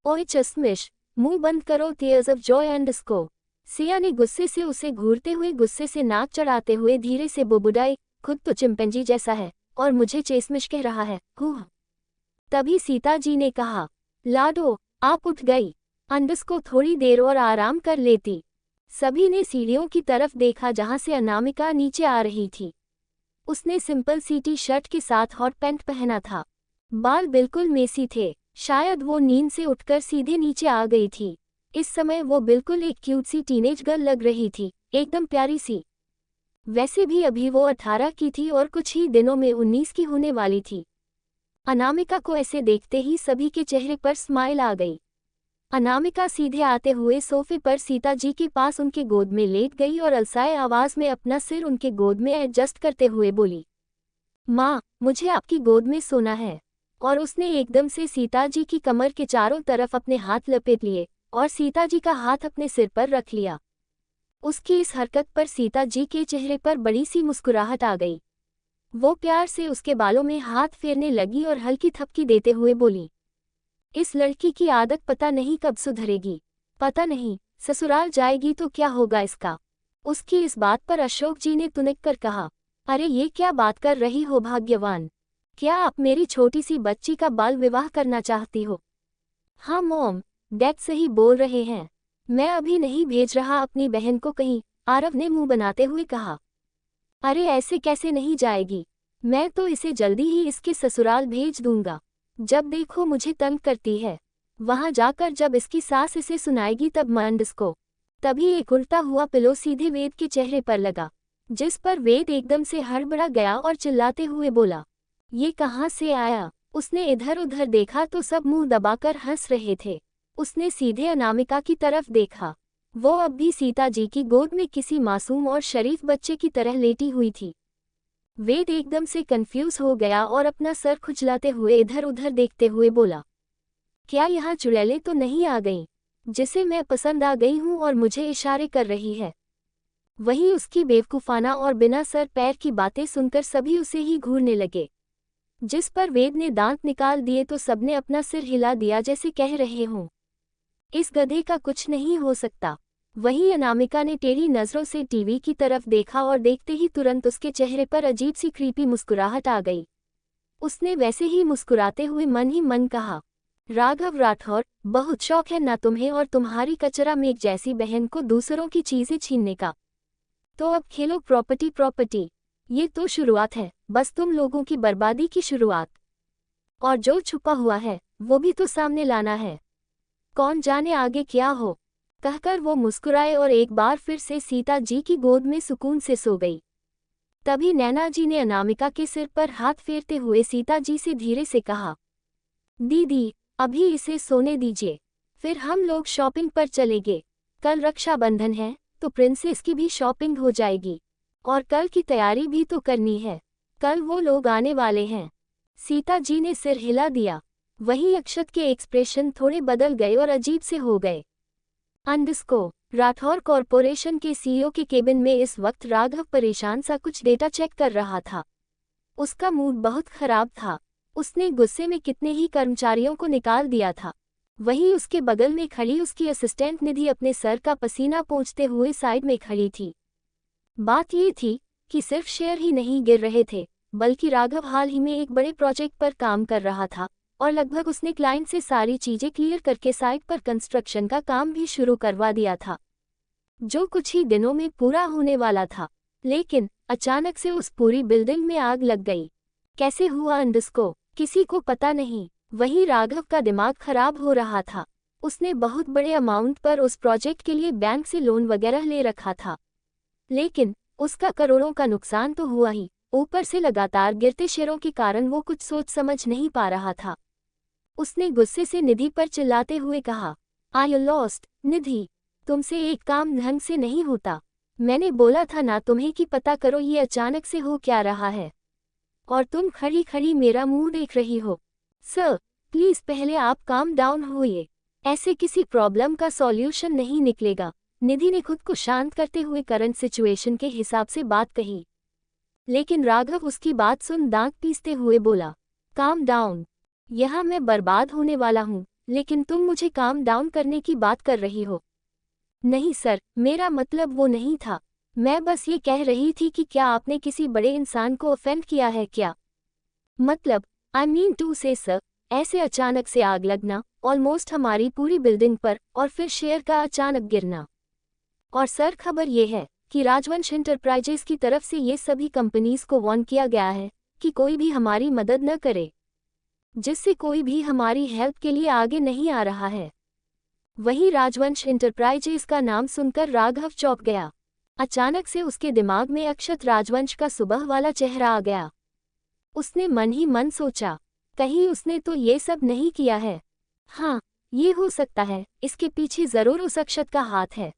ओए चश्मिश, मुंह बंद करो, टीयर्स ऑफ जॉय अंडरस्को। सिया ने गुस्से से उसे घूरते हुए गुस्से से नाक चढ़ाते हुए धीरे से बुबुड़ाई, खुद तो चिंपैंजी जैसा है और मुझे चेसमिश कह रहा है, हुँ। तभी सीता जी ने कहा, लाडो, आप उठ गई, अंडरस्को थोड़ी देर और आराम कर लेती। सभी ने सीढ़ियों की तरफ देखा जहां से अनामिका नीचे आ रही थी। उसने सिंपल सी टी शर्ट के साथ हॉट पैंट पहना था। बाल बिल्कुल मेसी थे, शायद वो नींद से उठकर सीधे नीचे आ गई थी। इस समय वो बिल्कुल एक क्यूट सी टीनेज गर्ल लग रही थी, एकदम प्यारी सी। वैसे भी अभी वो 18 की थी और कुछ ही दिनों में 19 की होने वाली थी। अनामिका को ऐसे देखते ही सभी के चेहरे पर स्माइल आ गई। अनामिका सीधे आते हुए सोफे पर सीता जी के पास उनके गोद में लेट गई और अलसाए आवाज में अपना सिर उनके गोद में एडजस्ट करते हुए बोली, माँ, मुझे आपकी गोद में सोना है। और उसने एकदम से सीता जी की कमर के चारों तरफ अपने हाथ लपेट लिए और सीता जी का हाथ अपने सिर पर रख लिया। उसकी इस हरकत पर सीता जी के चेहरे पर बड़ी सी मुस्कुराहट आ गई। वो प्यार से उसके बालों में हाथ फेरने लगी और हल्की थपकी देते हुए बोली, इस लड़की की आदत पता नहीं कब सुधरेगी, पता नहीं ससुराल जाएगी तो क्या होगा इसका। उसकी इस बात पर अशोक जी ने तुनक कर कहा, अरे ये क्या बात कर रही हो भाग्यवान, क्या आप मेरी छोटी सी बच्ची का बाल विवाह करना चाहती हो? हाँ मॉम, डैड सही बोल रहे हैं, मैं अभी नहीं भेज रहा अपनी बहन को कहीं, आरव ने मुंह बनाते हुए कहा। अरे ऐसे कैसे नहीं जाएगी, मैं तो इसे जल्दी ही इसके ससुराल भेज दूंगा। जब देखो मुझे तंग करती है, वहां जाकर जब इसकी सास इसे सुनाएगी तब मंडस्को। तभी एक उल्टा हुआ पिलो सीधे वेद के चेहरे पर लगा, जिस पर वेद एकदम से हड़बड़ा गया और चिल्लाते हुए बोला, ये कहाँ से आया? उसने इधर उधर देखा तो सब मुंह दबाकर हंस रहे थे। उसने सीधे अनामिका की तरफ देखा, वो अब भी सीता जी की गोद में किसी मासूम और शरीफ बच्चे की तरह लेटी हुई थी। वेद एकदम से कंफ्यूज हो गया और अपना सर खुजलाते हुए इधर उधर देखते हुए बोला, क्या यहाँ चुड़ैलें तो नहीं आ गईं, जिसे मैं पसंद आ गई हूँ और मुझे इशारे कर रही है? वहीं उसकी बेवकूफाना और बिना सर पैर की बातें सुनकर सभी उसे ही घूरने लगे। जिस पर वेद ने दांत निकाल दिए तो सबने अपना सिर हिला दिया जैसे कह रहे हों, इस गधे का कुछ नहीं हो सकता। वहीं अनामिका ने टेढ़ी नजरों से टीवी की तरफ देखा और देखते ही तुरंत उसके चेहरे पर अजीब सी क्रीपी मुस्कुराहट आ गई। उसने वैसे ही मुस्कुराते हुए मन ही मन कहा, राघव राठौर, बहुत शौक है ना तुम्हें और तुम्हारी कचरा मेघ जैसी बहन को दूसरों की चीजें छीनने का। तो अब खेलो प्रॉपर्टी प्रॉपर्टी। ये तो शुरुआत है, बस तुम लोगों की बर्बादी की शुरुआत। और जो छुपा हुआ है वो भी तो सामने लाना है, कौन जाने आगे क्या हो। कहकर वो मुस्कुराए और एक बार फिर से सीता जी की गोद में सुकून से सो गई। तभी नैना जी ने अनामिका के सिर पर हाथ फेरते हुए सीता जी से धीरे से कहा, दीदी, अभी इसे सोने दीजिए, फिर हम लोग शॉपिंग पर चलेंगे। कल रक्षाबंधन है तो प्रिंसेस की भी शॉपिंग हो जाएगी और कल की तैयारी भी तो करनी है, कल वो लोग आने वाले हैं। सीता जी ने सिर हिला दिया। वहीं अक्षत के एक्सप्रेशन थोड़े बदल गए और अजीब से हो गए। अंडस्को राठौर कॉरपोरेशन के सीईओ के केबिन में इस वक्त राघव परेशान सा कुछ डेटा चेक कर रहा था। उसका मूड बहुत खराब था। उसने गुस्से में कितने ही कर्मचारियों को निकाल दिया था। वहीं उसके बगल में खड़ी उसकी असिस्टेंट निधि अपने सर का पसीना पोंछते हुए साइड में खड़ी थी। बात ये थी कि सिर्फ शेयर ही नहीं गिर रहे थे, बल्कि राघव हाल ही में एक बड़े प्रोजेक्ट पर काम कर रहा था और लगभग उसने क्लाइंट से सारी चीजें क्लियर करके साइट पर कंस्ट्रक्शन का काम भी शुरू करवा दिया था, जो कुछ ही दिनों में पूरा होने वाला था। लेकिन अचानक से उस पूरी बिल्डिंग में आग लग गई। कैसे हुआ अंडस्को, किसी को पता नहीं। वहीं राघव का दिमाग खराब हो रहा था। उसने बहुत बड़े अमाउंट पर उस प्रोजेक्ट के लिए बैंक से लोन वगैरह ले रखा था, लेकिन उसका करोड़ों का नुकसान तो हुआ ही, ऊपर से लगातार गिरते शेयरों के कारण वो कुछ सोच समझ नहीं पा रहा था। उसने गुस्से से निधि पर चिल्लाते हुए कहा, आई यू लॉस्ट निधि, तुमसे एक काम ढंग से नहीं होता। मैंने बोला था ना तुम्हें कि पता करो ये अचानक से हो क्या रहा है, और तुम खड़ी खड़ी मेरा मुंह देख रही हो। सर प्लीज पहले आप काम डाउन होइए, ऐसे किसी प्रॉब्लम का सॉल्यूशन नहीं निकलेगा। निधि ने खुद को शांत करते हुए करंट सिचुएशन के हिसाब से बात कही, लेकिन राघव उसकी बात सुन दांत पीसते हुए बोला, काम डाउन? यहाँ मैं बर्बाद होने वाला हूँ, लेकिन तुम मुझे काम डाउन करने की बात कर रही हो। नहीं सर, मेरा मतलब वो नहीं था। मैं बस ये कह रही थी कि क्या आपने किसी बड़े इंसान को ऑफेंड किया है क्या? मतलब आई मीन टू से सर, ऐसे अचानक से आग लगना, ऑलमोस्ट हमारी पूरी बिल्डिंग पर, और फिर शेयर का अचानक गिरना। और सर खबर ये है कि राजवंश इंटरप्राइजेस की तरफ से ये सभी कंपनीज को वार्न किया गया है कि कोई भी हमारी मदद न करे, जिससे कोई भी हमारी हेल्प के लिए आगे नहीं आ रहा है। वहीं राजवंश इंटरप्राइजेस का नाम सुनकर राघव चौंक गया। अचानक से उसके दिमाग में अक्षत राजवंश का सुबह वाला चेहरा आ गया। उसने मन ही मन सोचा, कहीं उसने तो ये सब नहीं किया है? हाँ, ये हो सकता है, इसके पीछे जरूर उस अक्षत का हाथ है।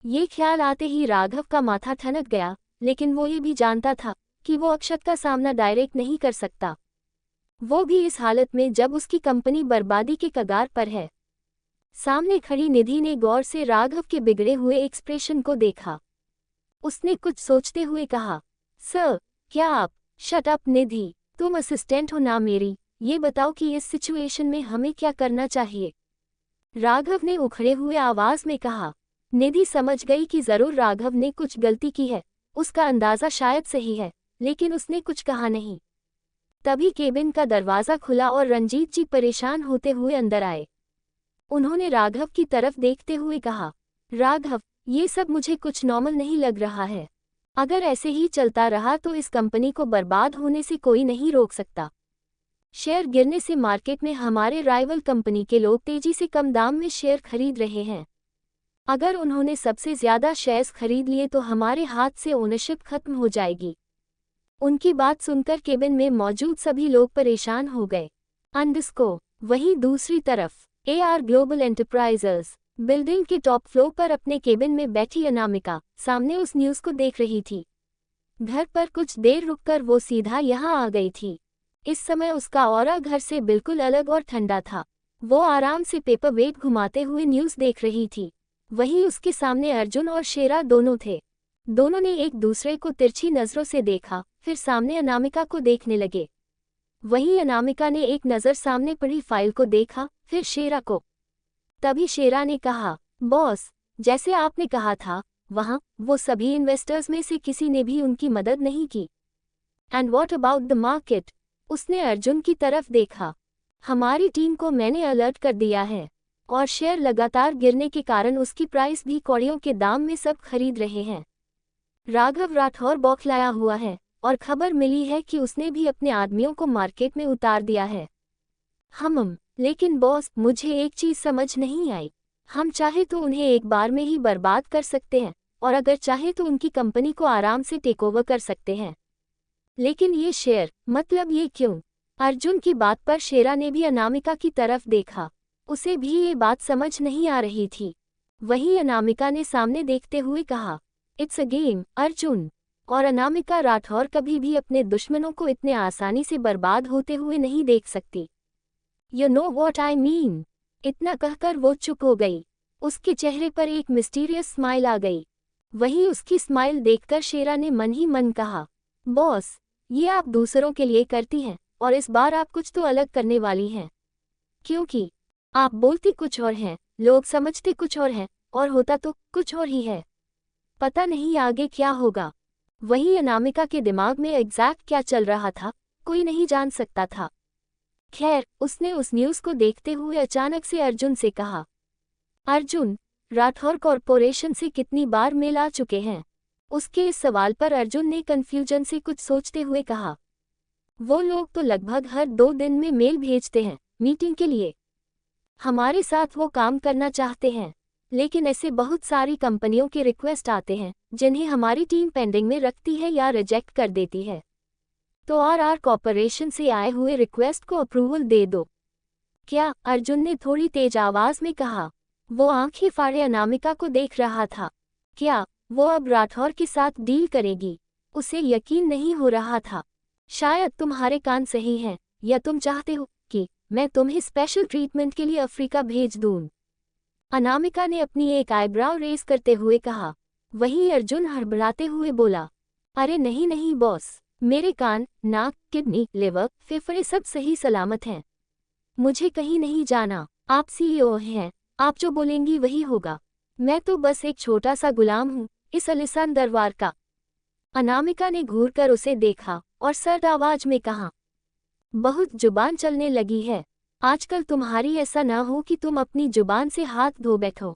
ये ख्याल आते ही राघव का माथा ठनक गया, लेकिन वो ये भी जानता था कि वो अक्षत का सामना डायरेक्ट नहीं कर सकता, वो भी इस हालत में जब उसकी कंपनी बर्बादी के कगार पर है। सामने खड़ी निधि ने गौर से राघव के बिगड़े हुए एक्सप्रेशन को देखा। उसने कुछ सोचते हुए कहा, सर क्या आप? शट अप निधि, तुम असिस्टेंट हो ना मेरी, ये बताओ कि इस सिचुएशन में हमें क्या करना चाहिए? राघव ने उखड़े हुए आवाज में कहा। निधि समझ गई कि जरूर राघव ने कुछ गलती की है, उसका अंदाजा शायद सही है, लेकिन उसने कुछ कहा नहीं। तभी केबिन का दरवाजा खुला और रंजीत जी परेशान होते हुए अंदर आए। उन्होंने राघव की तरफ देखते हुए कहा, राघव, ये सब मुझे कुछ नॉर्मल नहीं लग रहा है। अगर ऐसे ही चलता रहा तो इस कंपनी को बर्बाद होने से कोई नहीं रोक सकता। शेयर गिरने से मार्केट में हमारे राइवल कंपनी के लोग तेजी से कम दाम में शेयर खरीद रहे हैं। अगर उन्होंने सबसे ज्यादा शेयर्स खरीद लिए तो हमारे हाथ से ओनरशिप खत्म हो जाएगी। उनकी बात सुनकर केबिन में मौजूद सभी लोग परेशान हो गए। वहीं दूसरी तरफ AR ग्लोबल एंटरप्राइजेस बिल्डिंग के टॉप फ्लोर पर अपने केबिन में बैठी अनामिका सामने उस न्यूज को देख रही थी। घर पर कुछ देर रुककर वो सीधा यहाँ आ गई थी। इस समय उसका ऑरा घर से बिल्कुल अलग और ठंडा था। वो आराम से पेपर वेट घुमाते हुए न्यूज देख रही थी। वहीं उसके सामने अर्जुन और शेरा दोनों थे। दोनों ने एक दूसरे को तिरछी नजरों से देखा, फिर सामने अनामिका को देखने लगे। वहीं अनामिका ने एक नज़र सामने पड़ी फाइल को देखा, फिर शेरा को। तभी शेरा ने कहा, बॉस, जैसे आपने कहा था, वहाँ वो सभी इन्वेस्टर्स में से किसी ने भी उनकी मदद नहीं की। And what about the market? उसने अर्जुन की तरफ देखा। हमारी टीम को मैंने अलर्ट कर दिया है, और शेयर लगातार गिरने के कारण उसकी प्राइस भी कौड़ियों के दाम में सब खरीद रहे हैं। राघव राठौर बौखलाया हुआ है, और खबर मिली है कि उसने भी अपने आदमियों को मार्केट में उतार दिया है। लेकिन बॉस, मुझे एक चीज समझ नहीं आई। हम चाहे तो उन्हें एक बार में ही बर्बाद कर सकते हैं, और अगर चाहे तो उनकी कंपनी को आराम से टेकओवर कर सकते हैं। लेकिन ये शेयर, मतलब ये क्यों? अर्जुन की बात पर शेरा ने भी अनामिका की तरफ देखा। उसे भी ये बात समझ नहीं आ रही थी। वहीं अनामिका ने सामने देखते हुए कहा, इट्स अ गेम अर्जुन, और अनामिका राठौर कभी भी अपने दुश्मनों को इतने आसानी से बर्बाद होते हुए नहीं देख सकती। You know what I mean? इतना कहकर वो चुप हो गई। उसके चेहरे पर एक मिस्टीरियस स्माइल आ गई। वहीं उसकी स्माइल देखकर शेरा ने मन ही मन कहा, बॉस, ये आप दूसरों के लिए करती हैं, और इस बार आप कुछ तो अलग करने वाली हैं। क्योंकि आप बोलती कुछ और हैं, लोग समझते कुछ और हैं, और होता तो कुछ और ही है। पता नहीं आगे क्या होगा। वहीं अनामिका के दिमाग में एग्जैक्ट क्या चल रहा था, कोई नहीं जान सकता था। खैर, उसने उस न्यूज़ को देखते हुए अचानक से अर्जुन से कहा, अर्जुन, राठौर कॉरपोरेशन से कितनी बार मेल आ चुके हैं? उसके इस सवाल पर अर्जुन ने कन्फ्यूजन से कुछ सोचते हुए कहा, वो लोग तो लगभग हर 2 दिन में मेल भेजते हैं मीटिंग के लिए। हमारे साथ वो काम करना चाहते हैं। लेकिन ऐसे बहुत सारी कंपनियों के रिक्वेस्ट आते हैं जिन्हें हमारी टीम पेंडिंग में रखती है या रिजेक्ट कर देती है। तो आर कॉर्पोरेशन से आए हुए रिक्वेस्ट को अप्रूवल दे दो क्या? अर्जुन ने थोड़ी तेज आवाज में कहा। वो आंखें फाड़े अनामिका को देख रहा था। क्या वो अब राठौर के साथ डील करेगी? उसे यकीन नहीं हो रहा था। शायद तुम्हारे कान सही हैं, या तुम चाहते हो कि मैं तुम्हें स्पेशल ट्रीटमेंट के लिए अफ्रीका भेज दूं? अनामिका ने अपनी एक आईब्राउ रेस करते हुए कहा। वहीं अर्जुन हड़बड़ाते हुए बोला, अरे नहीं नहीं बॉस, मेरे कान, नाक, किडनी, लिवर, फेफड़े सब सही सलामत हैं। मुझे कहीं नहीं जाना। आप सीईओ हैं, आप जो बोलेंगी वही होगा। मैं तो बस एक छोटा सा गुलाम हूँ, इस अलिसान दरबार का। अनामिका ने घूरकर उसे देखा और सर्द आवाज में कहा, बहुत जुबान चलने लगी है आजकल तुम्हारी। ऐसा ना हो कि तुम अपनी जुबान से हाथ धो बैठो।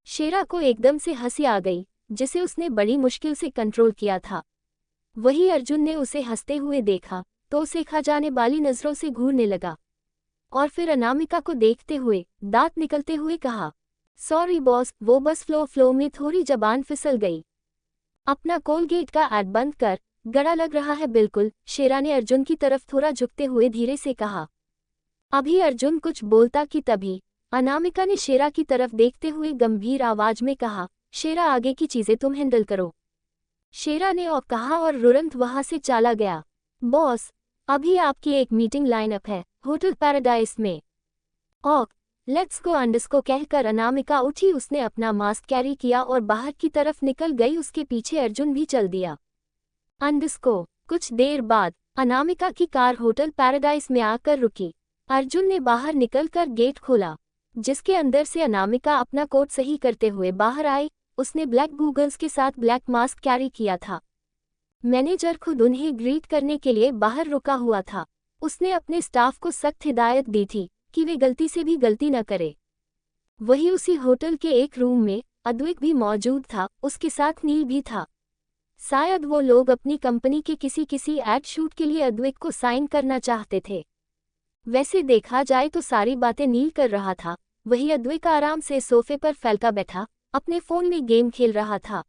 शेरा को एकदम से हंसी आ गई, जिसे उसने बड़ी मुश्किल से कंट्रोल किया था। वही अर्जुन ने उसे हंसते हुए देखा तो उसे खजाने वाली नजरों से घूरने लगा और फिर अनामिका को देखते हुए दांत निकलते हुए कहा, सॉरी बॉस, वो बस फ्लो में थोड़ी जबान फिसल गई। अपना कोलगेट का ऐड बंद कर, गड़ा लग रहा है बिल्कुल। शेरा ने अर्जुन की तरफ थोड़ा झुकते हुए धीरे से कहा। अभी अर्जुन कुछ बोलता कि तभी अनामिका ने शेरा की तरफ देखते हुए गंभीर आवाज में कहा, शेरा आगे की चीजें तुम हैंडल करो। शेरा ने और कहा और तुरंत वहां से चला गया। बॉस, अभी आपकी एक मीटिंग लाइनअप है होटल पैराडाइस में। ओक, लेट्स गो अंडस्को कहकर अनामिका उठी। उसने अपना मास्क कैरी किया और बाहर की तरफ निकल गई। उसके पीछे अर्जुन भी चल दिया। अंडस्को। कुछ देर बाद अनामिका की कार होटल पैराडाइस में आकर रुकी। अर्जुन ने बाहर निकलकर गेट खोला, जिसके अंदर से अनामिका अपना कोट सही करते हुए बाहर आई। उसने ब्लैक गूगल्स के साथ ब्लैक मास्क कैरी किया था। मैनेजर खुद उन्हें ग्रीट करने के लिए बाहर रुका हुआ था। उसने अपने स्टाफ को सख्त हिदायत दी थी कि वे गलती से भी गलती न करे। वही उसी होटल के एक रूम में अद्वैत भी मौजूद था, उसके साथ नील भी था। शायद वो लोग अपनी कंपनी के किसी एड शूट के लिए अद्वैत को साइन करना चाहते थे। वैसे देखा जाए तो सारी बातें नील कर रहा था। वही अद्वैत आराम से सोफे पर फैलका बैठा अपने फोन में गेम खेल रहा था।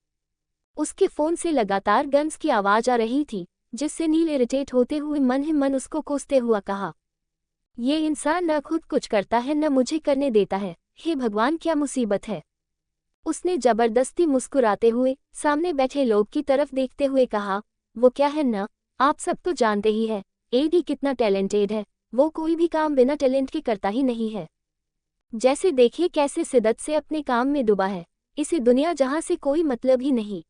उसके फोन से लगातार गन्स की आवाज आ रही थी, जिससे नील इरिटेट होते हुए मन ही मन उसको कोसते हुआ कहा, ये इंसान न खुद कुछ करता है न मुझे करने देता है। हे भगवान, क्या मुसीबत है। उसने जबरदस्ती मुस्कुराते हुए सामने बैठे लोग की तरफ देखते हुए कहा, वो क्या है न, आप सब तो जानते ही है एडी कितना टैलेंटेड है। वो कोई भी काम बिना टैलेंट के करता ही नहीं है। जैसे देखिए कैसे शिद्दत से अपने काम में डूबा है। इसे दुनिया जहां से कोई मतलब ही नहीं।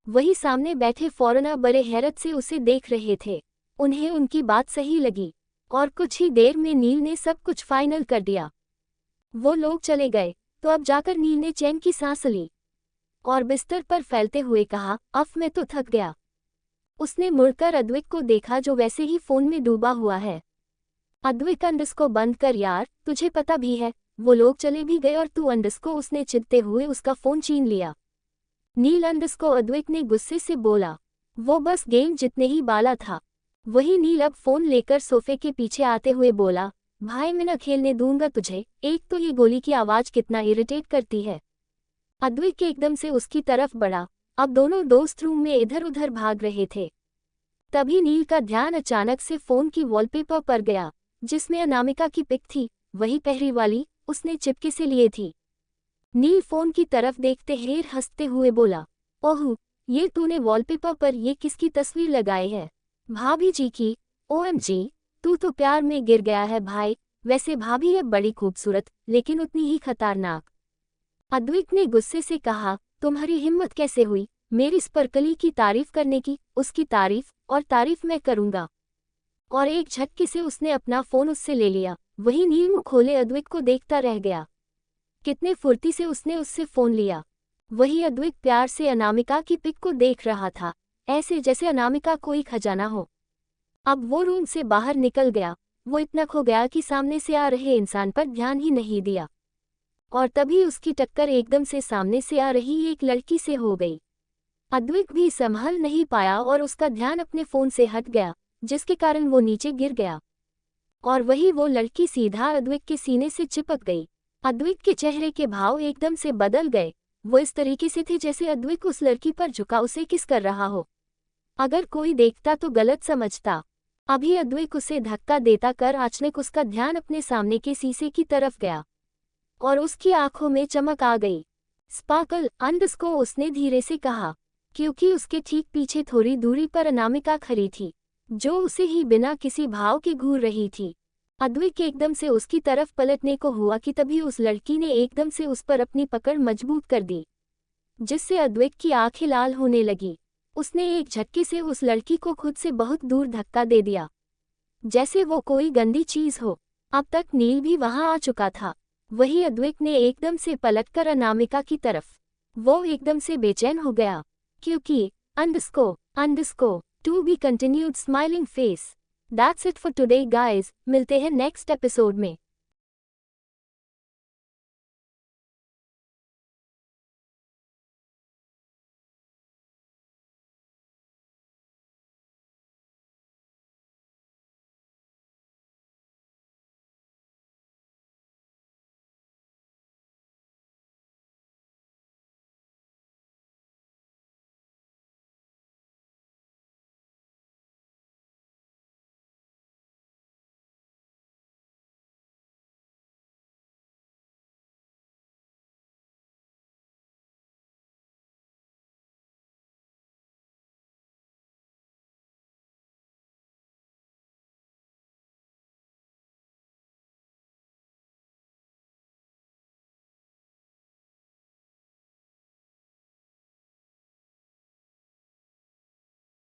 वही सामने बैठे फॉरेनर बड़े हैरत से उसे देख रहे थे। उन्हें उनकी बात सही लगी और कुछ ही देर में नील ने सब कुछ फाइनल कर दिया। वो लोग चले गए तो अब जाकर नील ने चैन की सांस ली और बिस्तर पर फैलते हुए कहा, अब मैं तो थक गया। उसने मुड़कर अद्वैत को देखा जो वैसे ही फोन में डूबा हुआ है। अद्वैत, अंडस्को बंद कर यार, तुझे पता भी है वो लोग चले भी गए और तू अंडस्को। उसने चिढ़ते हुए उसका फोन छीन लिया। नील, अंडस्को, अद्वैत ने गुस्से से बोला। वो बस गेम जितने ही बाला था। वही नील अब फोन लेकर सोफे के पीछे आते हुए बोला, भाई मैं न खेलने दूंगा तुझे। एक तो ये गोली की आवाज कितना इरिटेट करती है। अद्वैत के एकदम से उसकी तरफ बढ़ा। अब दोनों दोस्त रूम में इधर उधर भाग रहे थे। तभी नील का ध्यान अचानक से फोन की वॉलपेपर पर गया, जिसमें अनामिका की पिक थी, वही पहली वाली उसने चिपके से लिए थी। नील फोन की तरफ देखते हेर हंसते हुए बोला, ओह, ये तूने वॉलपेपर पर ये किसकी तस्वीर लगाई है? भाभी जी की। ओएमजी, तू तो प्यार में गिर गया है भाई। वैसे भाभी है बड़ी खूबसूरत, लेकिन उतनी ही खतरनाक। अद्वैत ने गुस्से से कहा, तुम्हारी हिम्मत कैसे हुई मेरी स्पर्कली की तारीफ करने की? उसकी तारीफ और तारीफ मैं करूंगा। और एक झटके से उसने अपना फोन उससे ले लिया। वही नील मुंह खोले अद्वैत को देखता रह गया। कितने फुर्ती से उसने उससे फोन लिया। वही अद्वैत प्यार से अनामिका की पिक को देख रहा था, ऐसे जैसे अनामिका कोई खजाना हो। अब वो रूम से बाहर निकल गया। वो इतना खो गया कि सामने से आ रहे इंसान पर ध्यान ही नहीं दिया। और तभी उसकी टक्कर एकदम से सामने से आ रही एक लड़की से हो गई। अद्वैत भी संभल नहीं पाया और उसका ध्यान अपने फोन से हट गया, जिसके कारण वो नीचे गिर गया। और वही वो लड़की सीधा अद्वैत के सीने से चिपक गई। अद्विक के चेहरे के भाव एकदम से बदल गए। वो इस तरीके से थे जैसे अद्विक उस लड़की पर झुका उसे किस कर रहा हो। अगर कोई देखता तो गलत समझता। अभी अद्विक उसे धक्का देता कर अचानक उसका ध्यान अपने सामने के शीशे की तरफ गया और उसकी आंखों में चमक आ गई। स्पार्कल अंडरस्को, उसने धीरे से कहा, क्योंकि उसके ठीक पीछे थोड़ी दूरी पर अनामिका खड़ी थी, जो उसे ही बिना किसी भाव के घूर रही थी। अद्विक एकदम से उसकी तरफ पलटने को हुआ कि तभी उस लड़की ने एकदम से उस पर अपनी पकड़ मजबूत कर दी, जिससे अद्विक की आंखें लाल होने लगी। उसने एक झटके से उस लड़की को खुद से बहुत दूर धक्का दे दिया, जैसे वो कोई गंदी चीज हो। अब तक नील भी वहां आ चुका था। वही अद्विक ने एकदम से पलटकर अनामिका की तरफ। वो एकदम से बेचैन हो गया, क्योंकि underscore to be continued smiling face. That's it for today guys. मिलते हैं नेक्स्ट एपिसोड में।